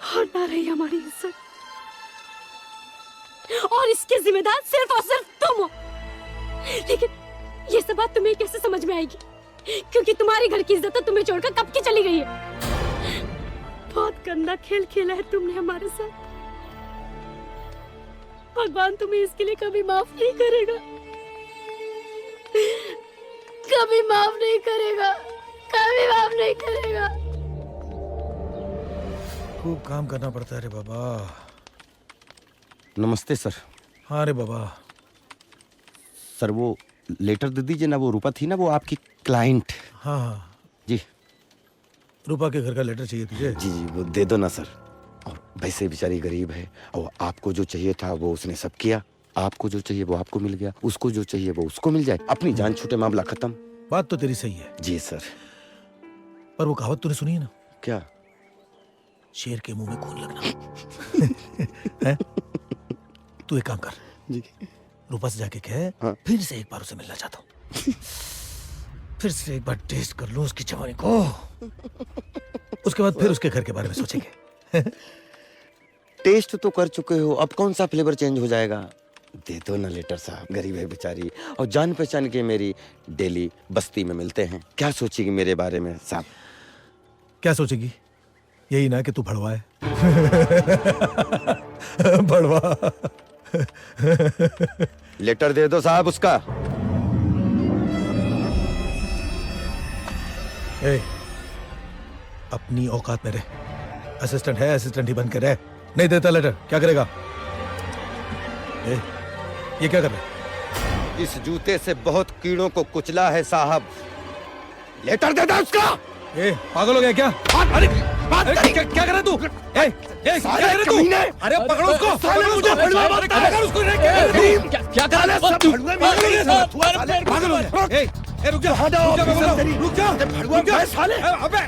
और ना रही हमारी इज्जत, और इसके जिम्मेदार सिर्फ और सिर्फ तुम हो। लेकिन ये सब बात तुम्हें कैसे समझ में आएगी, क्योंकि तुम्हारी घर की इज्जत तो तुम्हें छोड़कर कब की चली गई है। बहुत गंदा खेल खेला है तुमने हमारे साथ, भगवान तुम्हें इसके लिए कभी माफ नहीं करेगा, कभी माफ नहीं करेगा, कभी माफ नहीं करेगा। खूब काम करना पड़ता है रे बाबा। नमस्ते सर। हाँ रे बाबा। सर वो लेटर दे दीजिए ना, वो रूपा थी ना, वो आपकी क्लाइंट। हाँ हाँ जी। रूपा के घर का लेटर चाहिए तुझे? जी जी, वो दे दो ना सर। और वैसे बेचारी गरीब है, और आपको जो चाहिए था वो उसने सब किया। आपको जो चाहिए वो आपको मिल गया, उसको जो चाहिए वो उसको मिल जाए, अपनी जान छूटे, मामला खत्म। बात तो तेरी सही है। जी सर। पर वो कहावत तूने सुनी है ना? क्या? शेर के मुंह में खून लगना। है? तू एक काम कर जी, रूपा से जाके कह, फिर से एक बार उसे मिलना चाहता हूँ, फिर से एक बार टेस्ट कर लूं उसकी जवानी को, उसके बाद फिर उसके घर के बारे में सोचेंगे। टेस्ट तो कर चुके हो, अब कौन सा फ्लेवर चेंज हो जाएगा? दे दो ना लेटर साहब, गरीब है बेचारी, और जान पहचान के मेरी डेली बस्ती में मिलते हैं। क्या सोचेगी मेरे बारे में साहब? क्या सोचेगी? यही ना कि तू भड़वा है। भड़वा। लेटर दे दो साहब उसका। ए, अपनी औकात में रह। असिस्टेंट है, असिस्टेंट ही बन के रह। नहीं देता लेटर, क्या करेगा? ए, ये क्या कर रहा है? इस जूते से बहुत कीड़ों को कुचला है साहब। लेटर दे दो उसका। ए, पागल हो गया क्या? अरे क्या कर रहा तू? ए, क्या कर रहा तू? अरे पकड़ो उसको, पकड़ो उसको, पकड़ उसको। क्या कर रहा है? पागल हो गया। ए, रुक जा, रुक जा, साले। अबे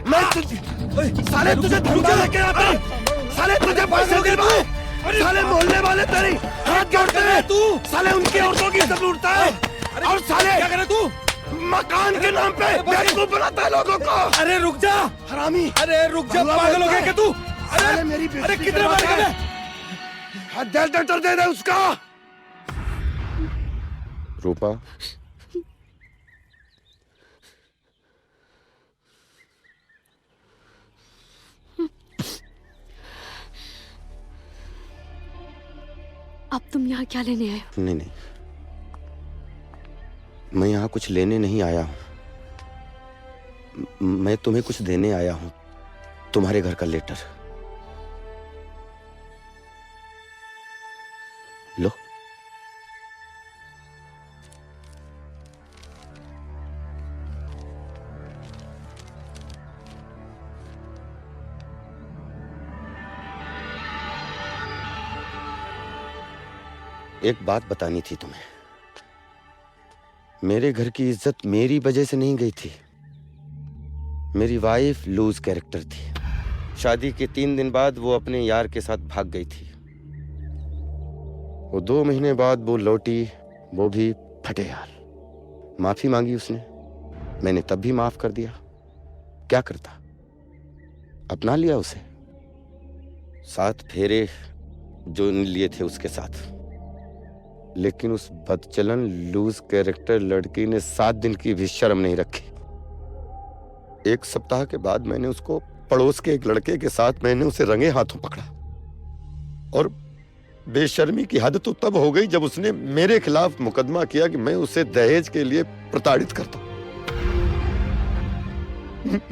साले तुझे धमकी लेके आता, साले तुझे पैसे दे दूं, साले मोहल्ले वाले तेरी हाथ जोड़ते हैं, तू साले उनकी औरतों की इज्जत लूटता है, और साले क्या कर रहा तू? मकान के नाम पे बेवकूफ बनाता है लोगों को। अरे रुक जा हरामी। अरे रुक जा, पागल हो गया क्या तू? अरे मेरी अरे कितने बार कर लेटर दे दे उसका। रूपा, अब तुम यहाँ क्या लेने आए हो? नहीं नहीं, मैं यहाँ कुछ लेने नहीं आया हूँ, मैं तुम्हें कुछ देने आया हूँ। तुम्हारे घर का लेटर लो। एक बात बतानी थी तुम्हें। मेरे घर की इज्जत मेरी वजह से नहीं गई थी। मेरी वाइफ लूज कैरेक्टर थी। शादी के 3 दिन बाद वो अपने यार के साथ भाग गई थी। वो 2 महीने बाद वो लौटी, वो भी फटे हाल। माफी मांगी उसने, मैंने तब भी माफ कर दिया। क्या करता, अपना लिया उसे। 7 फेरे जो लिए थे उसके साथ, लेकिन उस बदचलन लूज कैरेक्टर लड़की ने 7 दिन की भी शर्म नहीं रखी। 1 सप्ताह के बाद मैंने उसको, पड़ोस के एक लड़के के साथ मैंने उसे रंगे हाथों पकड़ा, और बेशर्मी की हद तो तब हो गई जब उसने मेरे खिलाफ मुकदमा किया कि मैं उसे दहेज के लिए प्रताड़ित करता हूं।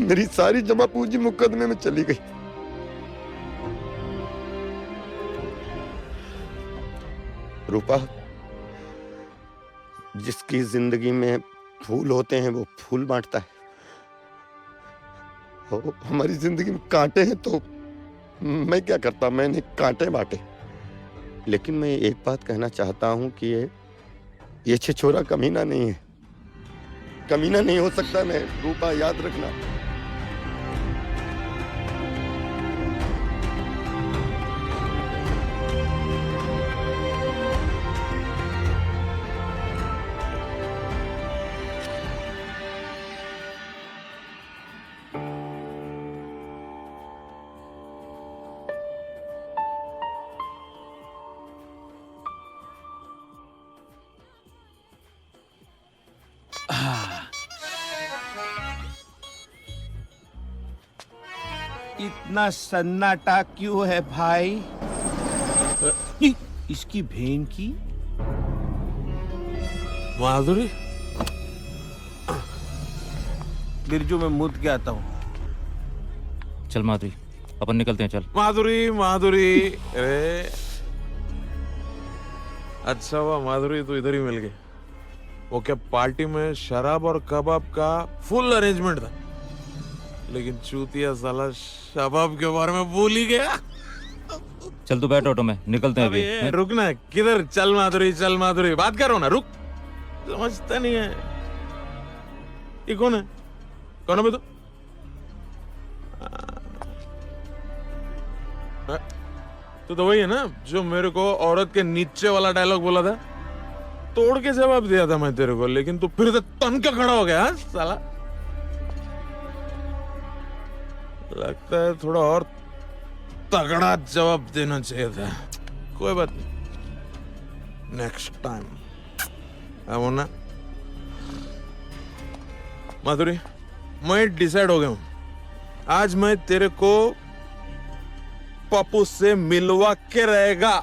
मेरी सारी जमा पूंजी मुकदमे में चली गई। रूपा, जिसकी जिंदगी में फूल होते हैं वो फूल बांटता है। हमारी जिंदगी में कांटे हैं तो मैं क्या करता, मैंने कांटे बांटे। लेकिन मैं एक बात कहना चाहता हूं कि ये छिछोरा कमीना नहीं है, कमीना नहीं हो सकता मैं। रूपा, याद रखना। इतना सन्नाटा क्यों है भाई? इसकी बहन की माधुरी, बिरजू में मुद के आता हूँ। चल माधुरी, अपन निकलते हैं, चल। माधुरी, माधुरी, अरे अच्छा हुआ माधुरी तू इधर ही मिल गई। वो क्या पार्टी में शराब और कबाब का फुल अरेंजमेंट था, लेकिन चूतिया साला शबाब के बारे में भूल ही गया। चल तू बैठ ऑटो में, निकलते हैं अभी। रुकना किधर? चल माधुरी, चल माधुरी, बात करो ना, रुक। समझता नहीं है। ये कौन है? कौन है बे तू? तू तो वही है ना जो मेरे को औरत के नीचे वाला डायलॉग बोला था? तोड़ के जवाब दिया था मैं तेरे को, लेकिन तू फिर से तन का खड़ा हो गया। हाँ साला, लगता है थोड़ा और तगड़ा जवाब देना चाहिए था। कोई बात नहीं, नेक्स्ट टाइम। अब ना माधुरी, मैं डिसाइड हो गया हूं। आज मैं तेरे को पप्पू से मिलवा के रहेगा।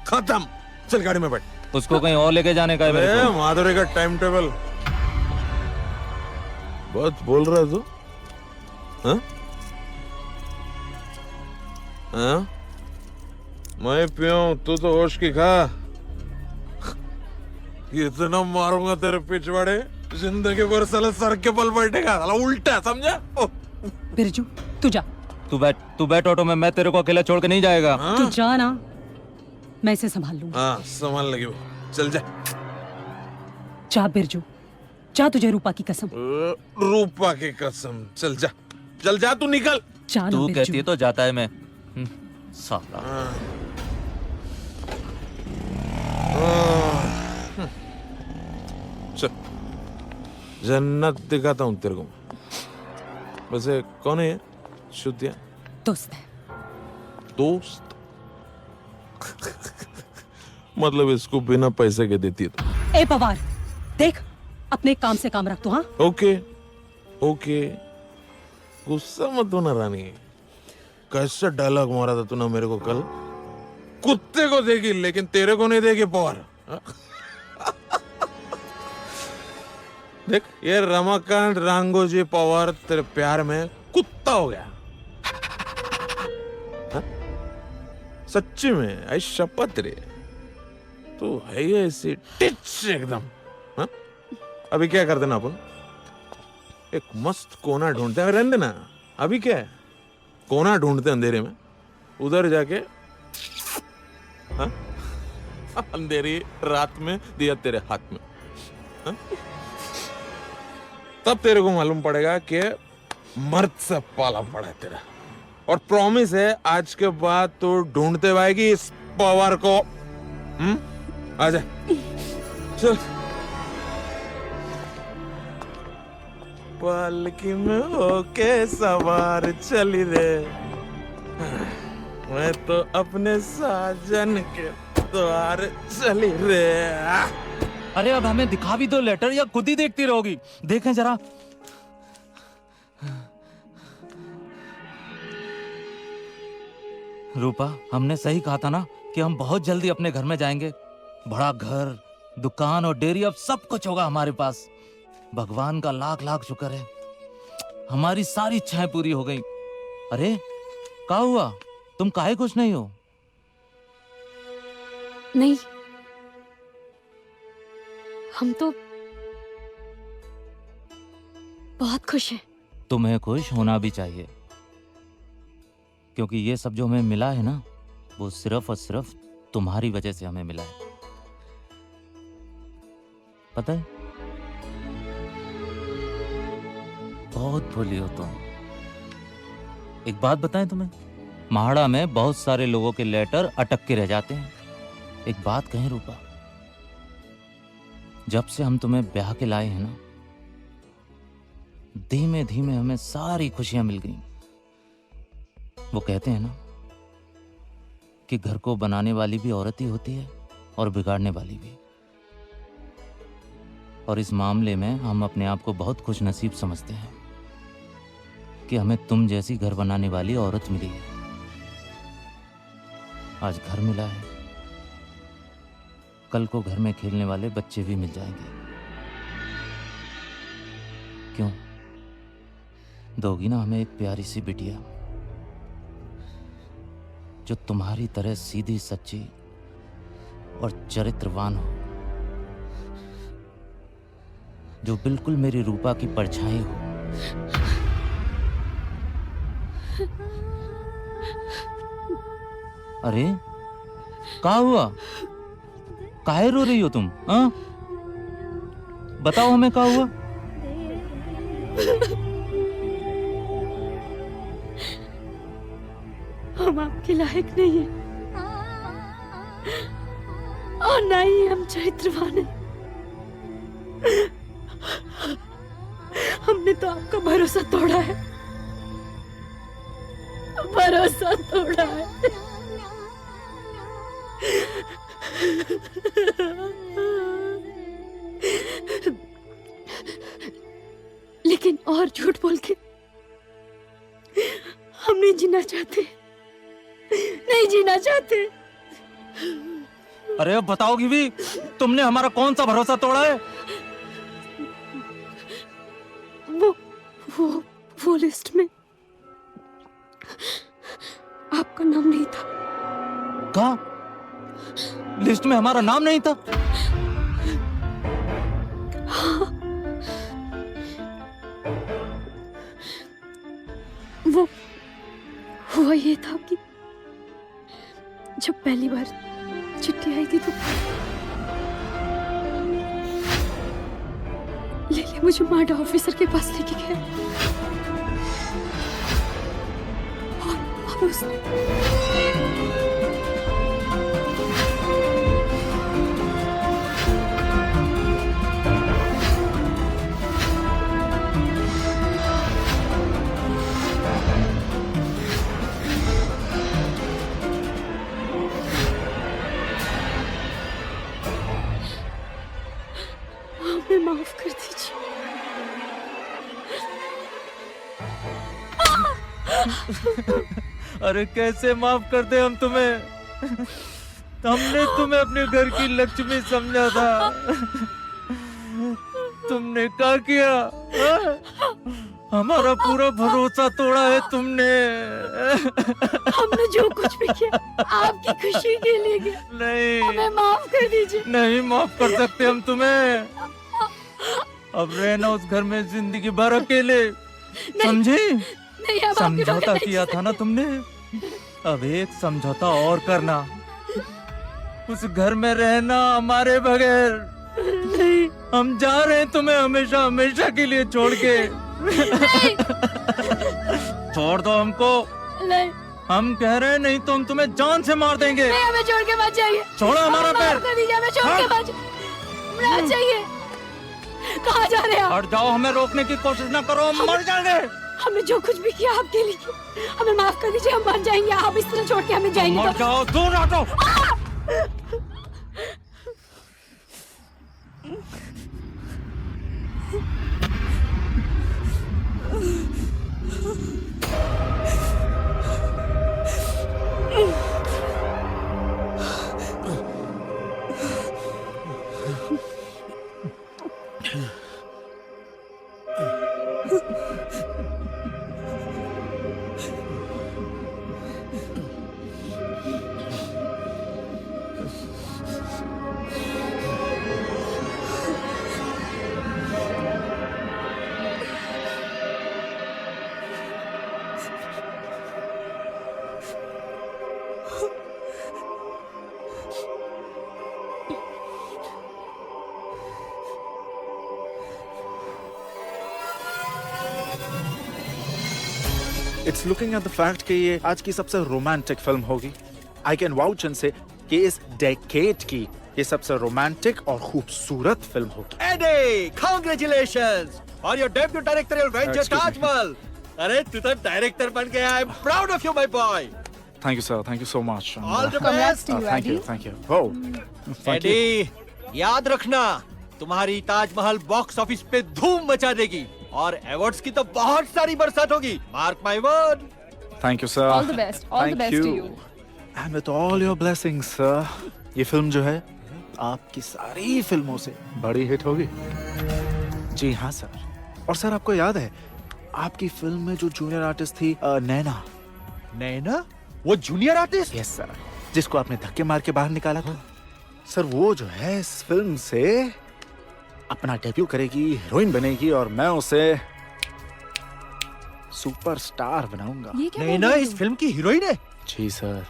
खत्म। चल गाड़ी में बैठ। उसको कहीं और लेके जाने का है मेरे को। माधुरी का टाइम टेबल बहुत बोल रहा है तू। हाँ? हाँ? मैं पियूं, तू तो होश की खा। इतना मारूंगा तेरे पिछवाड़े, जिंदगी भर साला सर के बल बैठेगा। साला उल्टा, समझा? बिरजू तू जा। तू बैठ ऑटो में, मैं तेरे को अकेला छोड़ के नहीं जाएगा। तू जा ना, मैं इसे संभाल लूंगा। हाँ, संभाल लगी वो। चल जा। जा बिरजू, जा, तुझे रूपा की कसम। रूपा की कसम। चल जा, चल जा, तू निकल। जा ना तू बिरजू। कहती है तो जाता है मैं। साला। चल, जन्नत दिखाता हूँ तेरे को। वैसे कौन है ये शुद्धिया? दोस्त है। दोस्त? मतलब इसको बिना पैसे के देती है तो? ए पवार, देख, अपने काम से काम रख तू। हाँ, ओके ओके, गुस्सा मत होना रानी। कैसा डायलॉग मारा था तूने मेरे को कल? कुत्ते को देगी लेकिन तेरे को नहीं देगी पवार। देख, ये रमाकांत रांगोजी पवार तेरे प्यार में कुत्ता हो गया। हा? सच्ची में, आई शपथ रे, तू है ही ऐसी टिच एकदम। हा? अभी क्या करते ना अपन, एक मस्त कोना ढूंढते हैं। रहने देना, अभी क्या है, कोना ढूंढते अंधेरे में, उधर जाके हा? अंधेरी रात में दिया तेरे हाथ में। हा? तब तेरे को मालूम पड़ेगा कि मर्द से पाला पड़ा है तेरा। और प्रॉमिस है आज के बाद तो ढूंढते आएगी इस पवार को। आजा, चल। पालकी में होके सवार चली रे, मैं तो अपने साजन के द्वार चली रे। अरे अब हमें दिखा भी दो लेटर, या खुद ही देखती रहोगी? देखें जरा। रूपा, हमने सही कहा था ना, कि हम बहुत जल्दी अपने घर में जाएंगे। बड़ा घर, दुकान और डेयरी, अब सब कुछ होगा हमारे पास। भगवान का लाख लाख शुक्र है, हमारी सारी इच्छाएं पूरी हो गई। अरे क्या हुआ, तुम काहे खुश नहीं हो? नहीं, हम तो बहुत खुश हैं। तुम्हें खुश होना भी चाहिए, क्योंकि ये सब जो हमें मिला है ना, वो सिर्फ और सिर्फ तुम्हारी वजह से हमें मिला है। पता है, बहुत भोली हो तुम। एक बात बताएं तुम्हें, महाड़ा में बहुत सारे लोगों के लेटर अटक के रह जाते हैं। एक बात कहें रूपा, जब से हम तुम्हें ब्याह के लाए हैं ना, धीमे धीमे हमें सारी खुशियां मिल गई। वो कहते हैं ना कि घर को बनाने वाली भी औरत ही होती है और बिगाड़ने वाली भी। और इस मामले में हम अपने आप को बहुत खुश नसीब समझते हैं कि हमें तुम जैसी घर बनाने वाली औरत मिली है। आज घर मिला है, कल को घर में खेलने वाले बच्चे भी मिल जाएंगे। क्यों दोगी ना हमें एक प्यारी सी बिटिया, जो तुम्हारी तरह सीधी सच्ची और चरित्रवान हो, जो बिल्कुल मेरी रूपा की परछाई हो। अरे क्या हुआ, काहे रो रही हो तुम? हाँ बताओ हमें क्या हुआ? हम आपके लायक नहीं हैं और ना ही हम चरित्रवान हैं। हमने तो आपका भरोसा तोड़ा है, भरोसा तोड़ा है। लेकिन और झूठ बोल के हम नहीं जीना चाहते, नहीं जीना चाहते। अरे अब बताओगी भी, तुमने हमारा कौन सा भरोसा तोड़ा है? वो लिस्ट में आपका नाम नहीं था। कहा? लिस्ट में हमारा नाम नहीं था? हाँ। वो हुआ ये था कि जब पहली बार चिट्ठी आई थी तो लेले मुझे मार्डा ऑफिसर के पास लेके गया और उसने हमें माफ कर दीजिए। अरे कैसे माफ कर दे हम तुम्हें? हमने तुम्हें अपने घर की लक्ष्मी समझा था, तुमने क्या किया? हमारा पूरा भरोसा तोड़ा है तुमने। हमने जो कुछ भी किया आपकी खुशी के लिए किया। नहीं, हमें माफ कर दीजिए। नहीं माफ कर सकते हम तुम्हें। अब रहना उस घर में जिंदगी भर अकेले, समझी? नहीं, अब आपकी समझौता बात किया था ना तुमने, अब एक समझौता और करना, उस घर में रहना हमारे बगैर। नहीं, हम जा रहे हैं तुम्हें हमेशा हमेशा के लिए छोड़ के। नहीं। छोड़ दो हमको। नहीं, हम कह रहे हैं, नहीं तो हम तुम्हें जान से मार देंगे। नहीं, हमें छोड़ के मत जाइए। छोड़ो हमारा पैर। माफ कर दीजिए, हमें छोड़ के मत मत जाइए। कहाँ जा रहे हैं आप? हट जाओ, हमें रोकने की कोशिश ना करो, हम मर जाएंगे। हमने जो कुछ भी किया आपके लिए किया, हमें माफ कर दीजिए, हम मर जाएंगे। आप इस तरह छोड़ के हमें जाएंगे मर जाओ, दूर हटो। It's looking at the fact कि ये आज की सबसे रोमांटिक फिल्म होगी। आई कैन वाउच एंड से कि इस डेकेड की ये सबसे रोमांटिक और खूबसूरत फिल्म होगी। Eddie, congratulations on your debut directorial venture Taj. Mahal तू तो डायरेक्टर बन गया। I am proud of you my boy. Thank you sir, thank you so much. All the best to you, thank you, Eddie. Thank you. Oh, Eddie, याद रखना तुम्हारी Taj Mahal box office पे धूम मचा देगी और अवार्ड्स की तो बहुत सारी बरसात होगी। Mark my word. Thank you sir. All the best. All the best to you. And with all your blessings sir, ये फिल्म जो है आपकी सारी फिल्मों से बड़ी हिट होगी। जी हाँ सर। और सर आपको याद है आपकी फिल्म में जो जूनियर आर्टिस्ट थी नैना? नैना? वो जूनियर आर्टिस्ट? यस सर, जिसको आपने धक्के मार के बाहर निकाला था। सर वो जो है इस फिल्म से अपना डेब्यू करेगी, हीरोइन बनेगी और मैं उसे सुपरस्टार बनाऊंगा। नैना इस फिल्म की हीरोइन है? जी सर।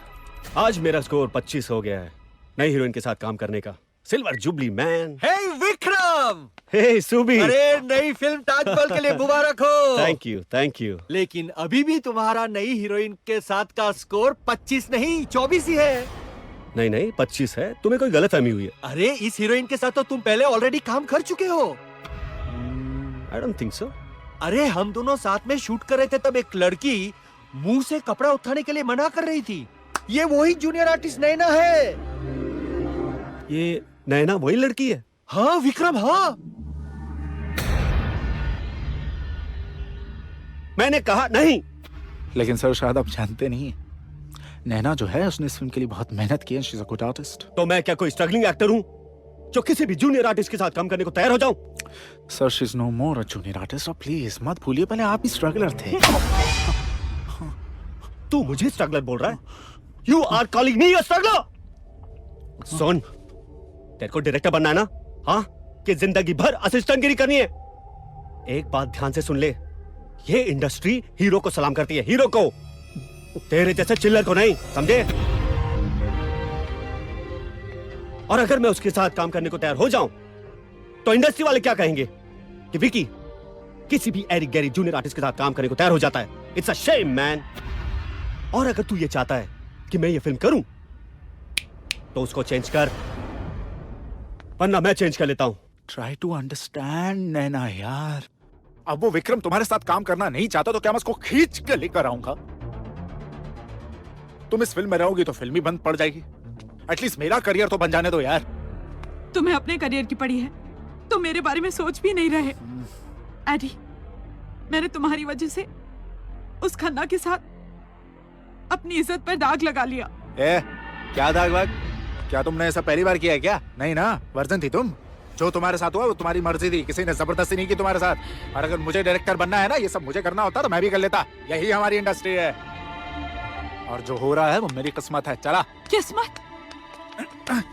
आज मेरा स्कोर 25 हो गया है नई हीरोइन के साथ काम करने का। Silver jubilee man. Hey Vikram! Hey Subi. अरे नई फिल्म ताजमहल के लिए मुबारक हो। Thank you, thank you. लेकिन अभी भी तुम्हारा नई हीरोइन के साथ का स्कोर 25 नहीं 24 ही है। नहीं नहीं 25 है, तुम्हें कोई गलतफहमी हुई है। अरे इस हीरोइन के साथ तो तुम पहले ऑलरेडी काम कर चुके हो। I don't think so. अरे हम दोनों साथ में शूट कर रहे थे तब एक लड़की मुंह से कपड़ा उठाने के लिए मना कर रही थी। ये वही जूनियर आर्टिस्ट नैना है। ये नैना वही लड़की है? हाँ विक्रम, हाँ। मैंने कहा नहीं। लेकिन सर शायद आप जानते नहीं, नैना जो है उसने इस फिल्म के लिए बहुत मेहनत की है। She is a good artist. तो मैं क्या कोई स्ट्रगलिंग एक्टर हूँ जो किसी भी जूनियर आर्टिस्ट के साथ काम करने को तैयार हो जाऊं? Sir she is no more a junior artist. और प्लीज मत भूलिए पहले आप ही स्ट्रगलर थे। तू मुझे स्ट्रगलर बोल रहा है? You are calling me a struggler? सुन, तेरे को डायरेक्टर बनना है ना? हाँ, कि जिंदगी भर असिस्टेंटगिरी करनी है? एक बात ध्यान से सुन ले, ये इंडस्ट्री हीरो को सलाम करती है, हीरो को, तेरे जैसे चिल्लर को नहीं, समझे? और अगर मैं उसके साथ काम करने को तैयार हो जाऊं तो इंडस्ट्री वाले क्या कहेंगे कि विकी किसी भी एरिक गैरी जूनियर आर्टिस्ट के साथ काम करने को तैयार हो जाता है। It's a shame man. और अगर तू ये चाहता है कि मैं ये फिल्म करूं तो उसको चेंज कर, वरना मैं चेंज कर लेता हूं। ट्राई टू अंडरस्टैंड नैना यार। अब वो विक्रम तुम्हारे साथ काम करना नहीं चाहता तो क्या मैं उसको खींच के लेकर आऊंगा? तुम इस फिल्म में रहोगी तो फिल्म ही बंद पड़ जाएगी। एटलीस्ट मेरा करियर तो बन जाने दो यार। तुम्हें अपने करियर की पड़ी है, तुम मेरे बारे में सोच भी नहीं रहे। एडी, मैंने तुम्हारी वजह से उस खन्ना के साथ अपनी इज्जत पर दाग लगा लिया। क्या दाग वाग? क्या तुमने ऐसा पहली बार किया है क्या? नहीं ना, वर्जन थी तुम। जो तुम्हारे साथ हुआ वो तुम्हारी मर्जी थी, किसी ने जबरदस्ती नहीं की तुम्हारे साथ। और अगर मुझे डायरेक्टर बनना है ना, ये सब मुझे करना होता तो मैं भी कर लेता। यही हमारी इंडस्ट्री है और जो हो रहा है वो मेरी किस्मत है। चला। किस्मत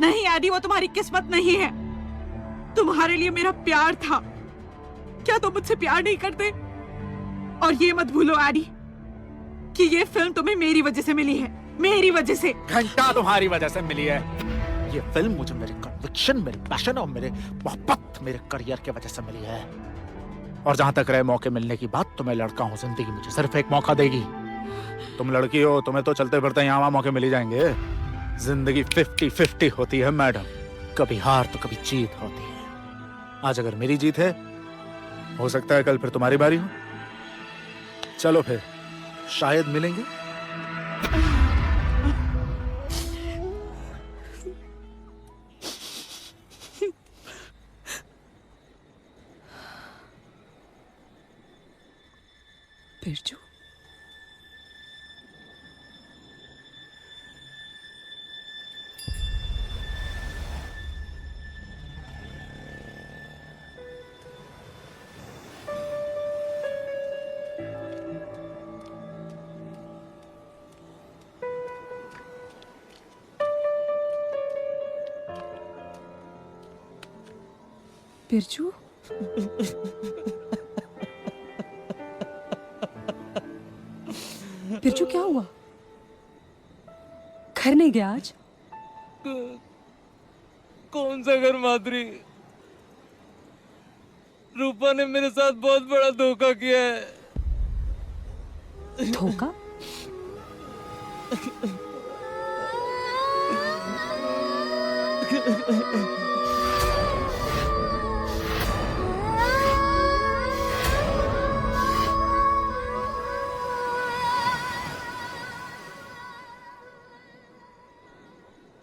नहीं एडी, वो तुम्हारी किस्मत नहीं है। तुम्हारे लिए मेरा प्यार था। क्या तुम मुझसे प्यार नहीं करते? और ये मत भूलो एडी कि ये फिल्म तुम्हें मेरी वजह से मिली है, मेरी वजह से। घंटा तुम्हारी वजह से मिली है। ये फिल्म मुझे मेरे कन्विक्शन, मेरे पैशन और मेरे मोहब्बत, मेरे करियर की वजह से मिली है। और जहां तक रहे मौके मिलने की बात, तो मैं लड़का हूं, जिंदगी मुझे सिर्फ एक मौका देगी। तुम लड़की हो, तुम्हें तो चलते फिरते यहाँ वहां मौके मिल ही जाएंगे। जिंदगी 50-50 होती है मैडम, कभी हार तो कभी जीत होती है। आज अगर मेरी जीत है, हो सकता है कल फिर तुम्हारी बारी हो। चलो फिर शायद मिलेंगे। बिरजू, बिरजू, बिरजू क्या हुआ? घर नहीं गया आज? कौन सा घर माधुरी? रूपा ने मेरे साथ बहुत बड़ा धोखा किया है। धोखा?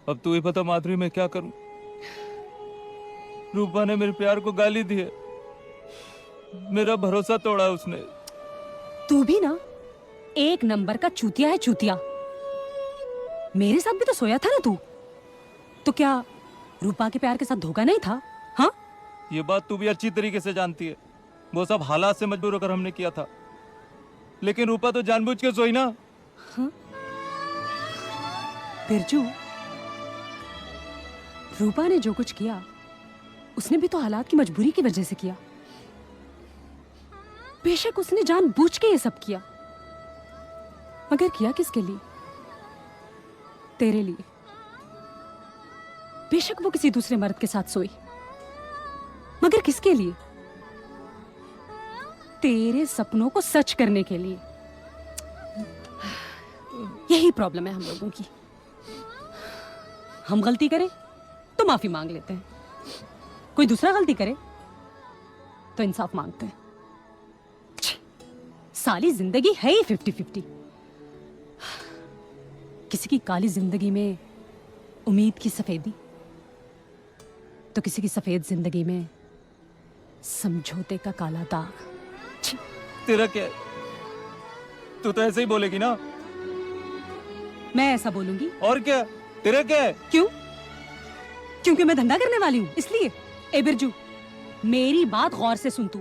अब तू ही बता माधुरी, मैं क्या करूं? रूपा ने मेरे प्यार को गाली दी है, मेरा भरोसा तोड़ा उसने। तू भी ना एक नंबर का चूतिया है, चूतिया। मेरे साथ भी तो सोया था ना तू, तो क्या रूपा के प्यार के साथ धोखा नहीं था? हाँ, ये बात तू भी अच्छी तरीके से जानती है। वो सब हालात से मजबूर होकर हमने किया था, लेकिन रूपा तो जानबूझ के सोई ना। हाँ? बिरजू, रूपा ने जो कुछ किया उसने भी तो हालात की मजबूरी की वजह से किया। बेशक उसने जानबूझ के ये सब किया, मगर किया किसके लिए? तेरे लिए। बेशक वो किसी दूसरे मर्द के साथ सोई, मगर किसके लिए? तेरे सपनों को सच करने के लिए। यही प्रॉब्लम है हम लोगों की। हम गलती करें तो माफी मांग लेते हैं, कोई दूसरा गलती करे तो इंसाफ मांगते हैं। साली जिंदगी है ही 50-50। किसी की काली जिंदगी में उम्मीद की सफेदी, तो किसी की सफेद जिंदगी में समझौते का काला दाग। तेरा क्या? तू तो ऐसे ही बोलेगी ना? मैं ऐसा बोलूंगी? और क्या? तेरा क्या है? क्यों? क्योंकि मैं धंधा करने वाली हूं, इसलिए। ए बिरजू, मेरी बात गौर से सुन तू।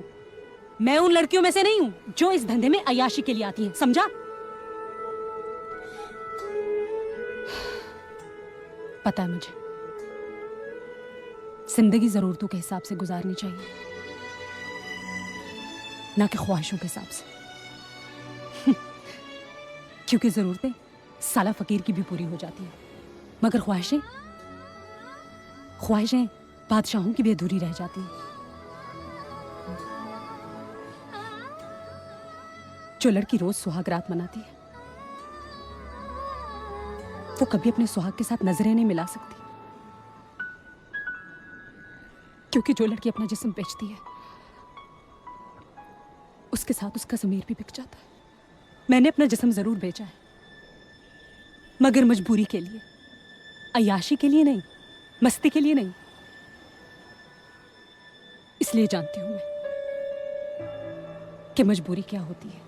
मैं उन लड़कियों में से नहीं हूं जो इस धंधे में अय्याशी के लिए आती हैं, समझा? पता है मुझे, जिंदगी जरूरतों के हिसाब से गुजारनी चाहिए, ना कि ख्वाहिशों के हिसाब से। क्योंकि जरूरतें साला फकीर की भी पूरी हो जाती है, मगर ख्वाहिशें बादशाहों की भी अधूरी रह जाती हैं। जो लड़की रोज सुहाग रात मनाती है, वो कभी अपने सुहाग के साथ नजरें नहीं मिला सकती, क्योंकि जो लड़की अपना जिस्म बेचती है उसके साथ उसका ज़मीर भी बिक जाता है। मैंने अपना जिस्म जरूर बेचा है, मगर मजबूरी के लिए, अय्याशी के लिए नहीं, मस्ती के लिए नहीं। इसलिए जानती हूं मैं कि मजबूरी क्या होती है।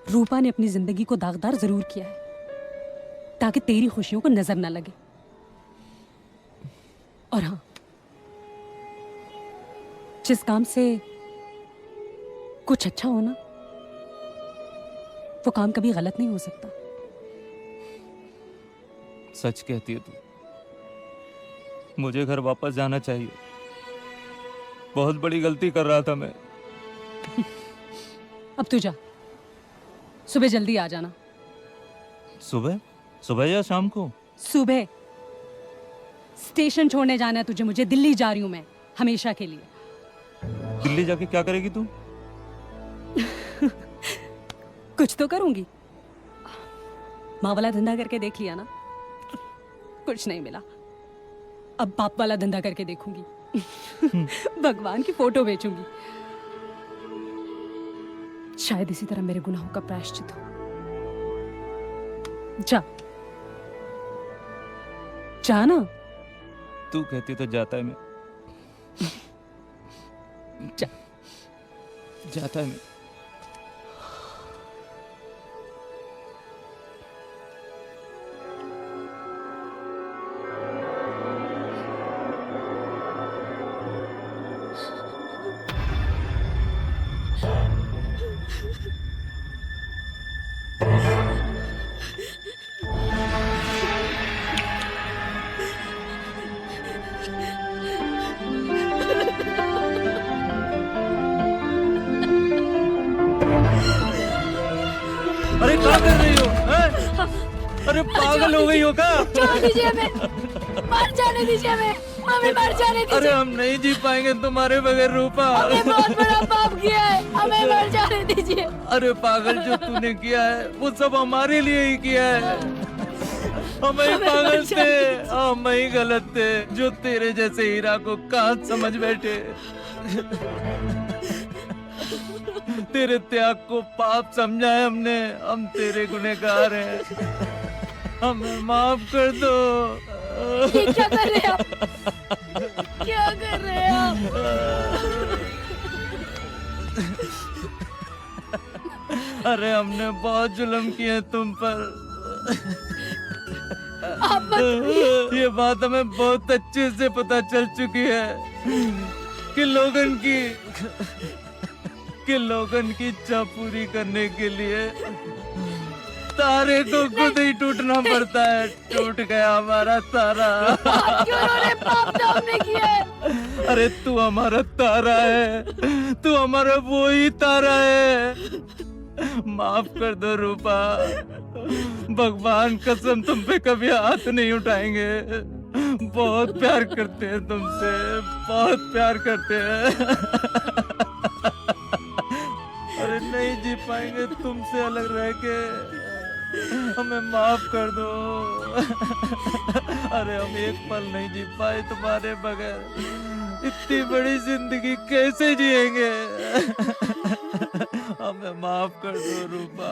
रूपा ने अपनी जिंदगी को दागदार जरूर किया है ताकि तेरी खुशियों को नजर ना लगे। और हाँ, जिस काम से कुछ अच्छा हो ना, वो काम कभी गलत नहीं हो सकता। सच कहती है तू। मुझे घर वापस जाना चाहिए। बहुत बड़ी गलती कर रहा था मैं। अब तू जा, सुबह जल्दी आ जाना। सुबह? सुबह या शाम को? सुबह। स्टेशन छोड़ने जाना है तुझे मुझे। दिल्ली जा रही हूं मैं, हमेशा के लिए। दिल्ली जाके क्या करेगी तू? कुछ तो करूंगी। माँ वाला धंधा करके देख लिया ना, कुछ नहीं मिला। अब बाप वाला धंधा करके देखूंगी। भगवान की फोटो बेचूंगी। शायद इसी तरह मेरे गुनाहों का प्रायश्चित हो। जा जा ना। तू कहती तो जाता है मैं। जा। जाता है मैं। अरे क्या कर रही हो हैं? अरे पागल हो गई हो क्या? छोड़ दीजिए हमें, मर जाने दीजिए हमें मर जाने दीजिए। अरे हम नहीं जी पाएंगे तुम्हारे बगैर रूपा। हमने बहुत बड़ा पाप किया है, हमें मर जाने दीजिए। अरे पागल, जो तूने किया है वो सब हमारे लिए ही किया है। हम ही पागल थे, हम ही गलत थे जो तेरे जैसे हीरा को कहाँ समझ बैठे। तेरे त्याग को पाप समझा है हमने। हम तेरे गुनहगार हैं, हमें माफ कर दो। ये क्या कर रहे हैं आप? क्या कर रहे हैं आप? अरे हमने बहुत जुल्म किए तुम पर। ये बात हमें बहुत अच्छे से पता चल चुकी है कि लोगन की इच्छा पूरी करने के लिए तारे को खुद ही टूटना पड़ता है। टूट गया हमारा तारा। क्यों रो रहे? पाप तो हमने किया है। अरे तू हमारा तारा है, तू हमारा वो ही तारा है। माफ कर दो रूपा, भगवान कसम तुम पे कभी हाथ नहीं उठाएंगे। बहुत प्यार करते हैं तुमसे, बहुत प्यार करते हैं। अरे नहीं जी पाएंगे तुमसे अलग रह के, हमें माफ कर दो। अरे हम एक पल नहीं जी पाए तुम्हारे बगैर। इतनी बड़ी जिंदगी कैसे जिएंगे? हमें माफ कर दो रूपा।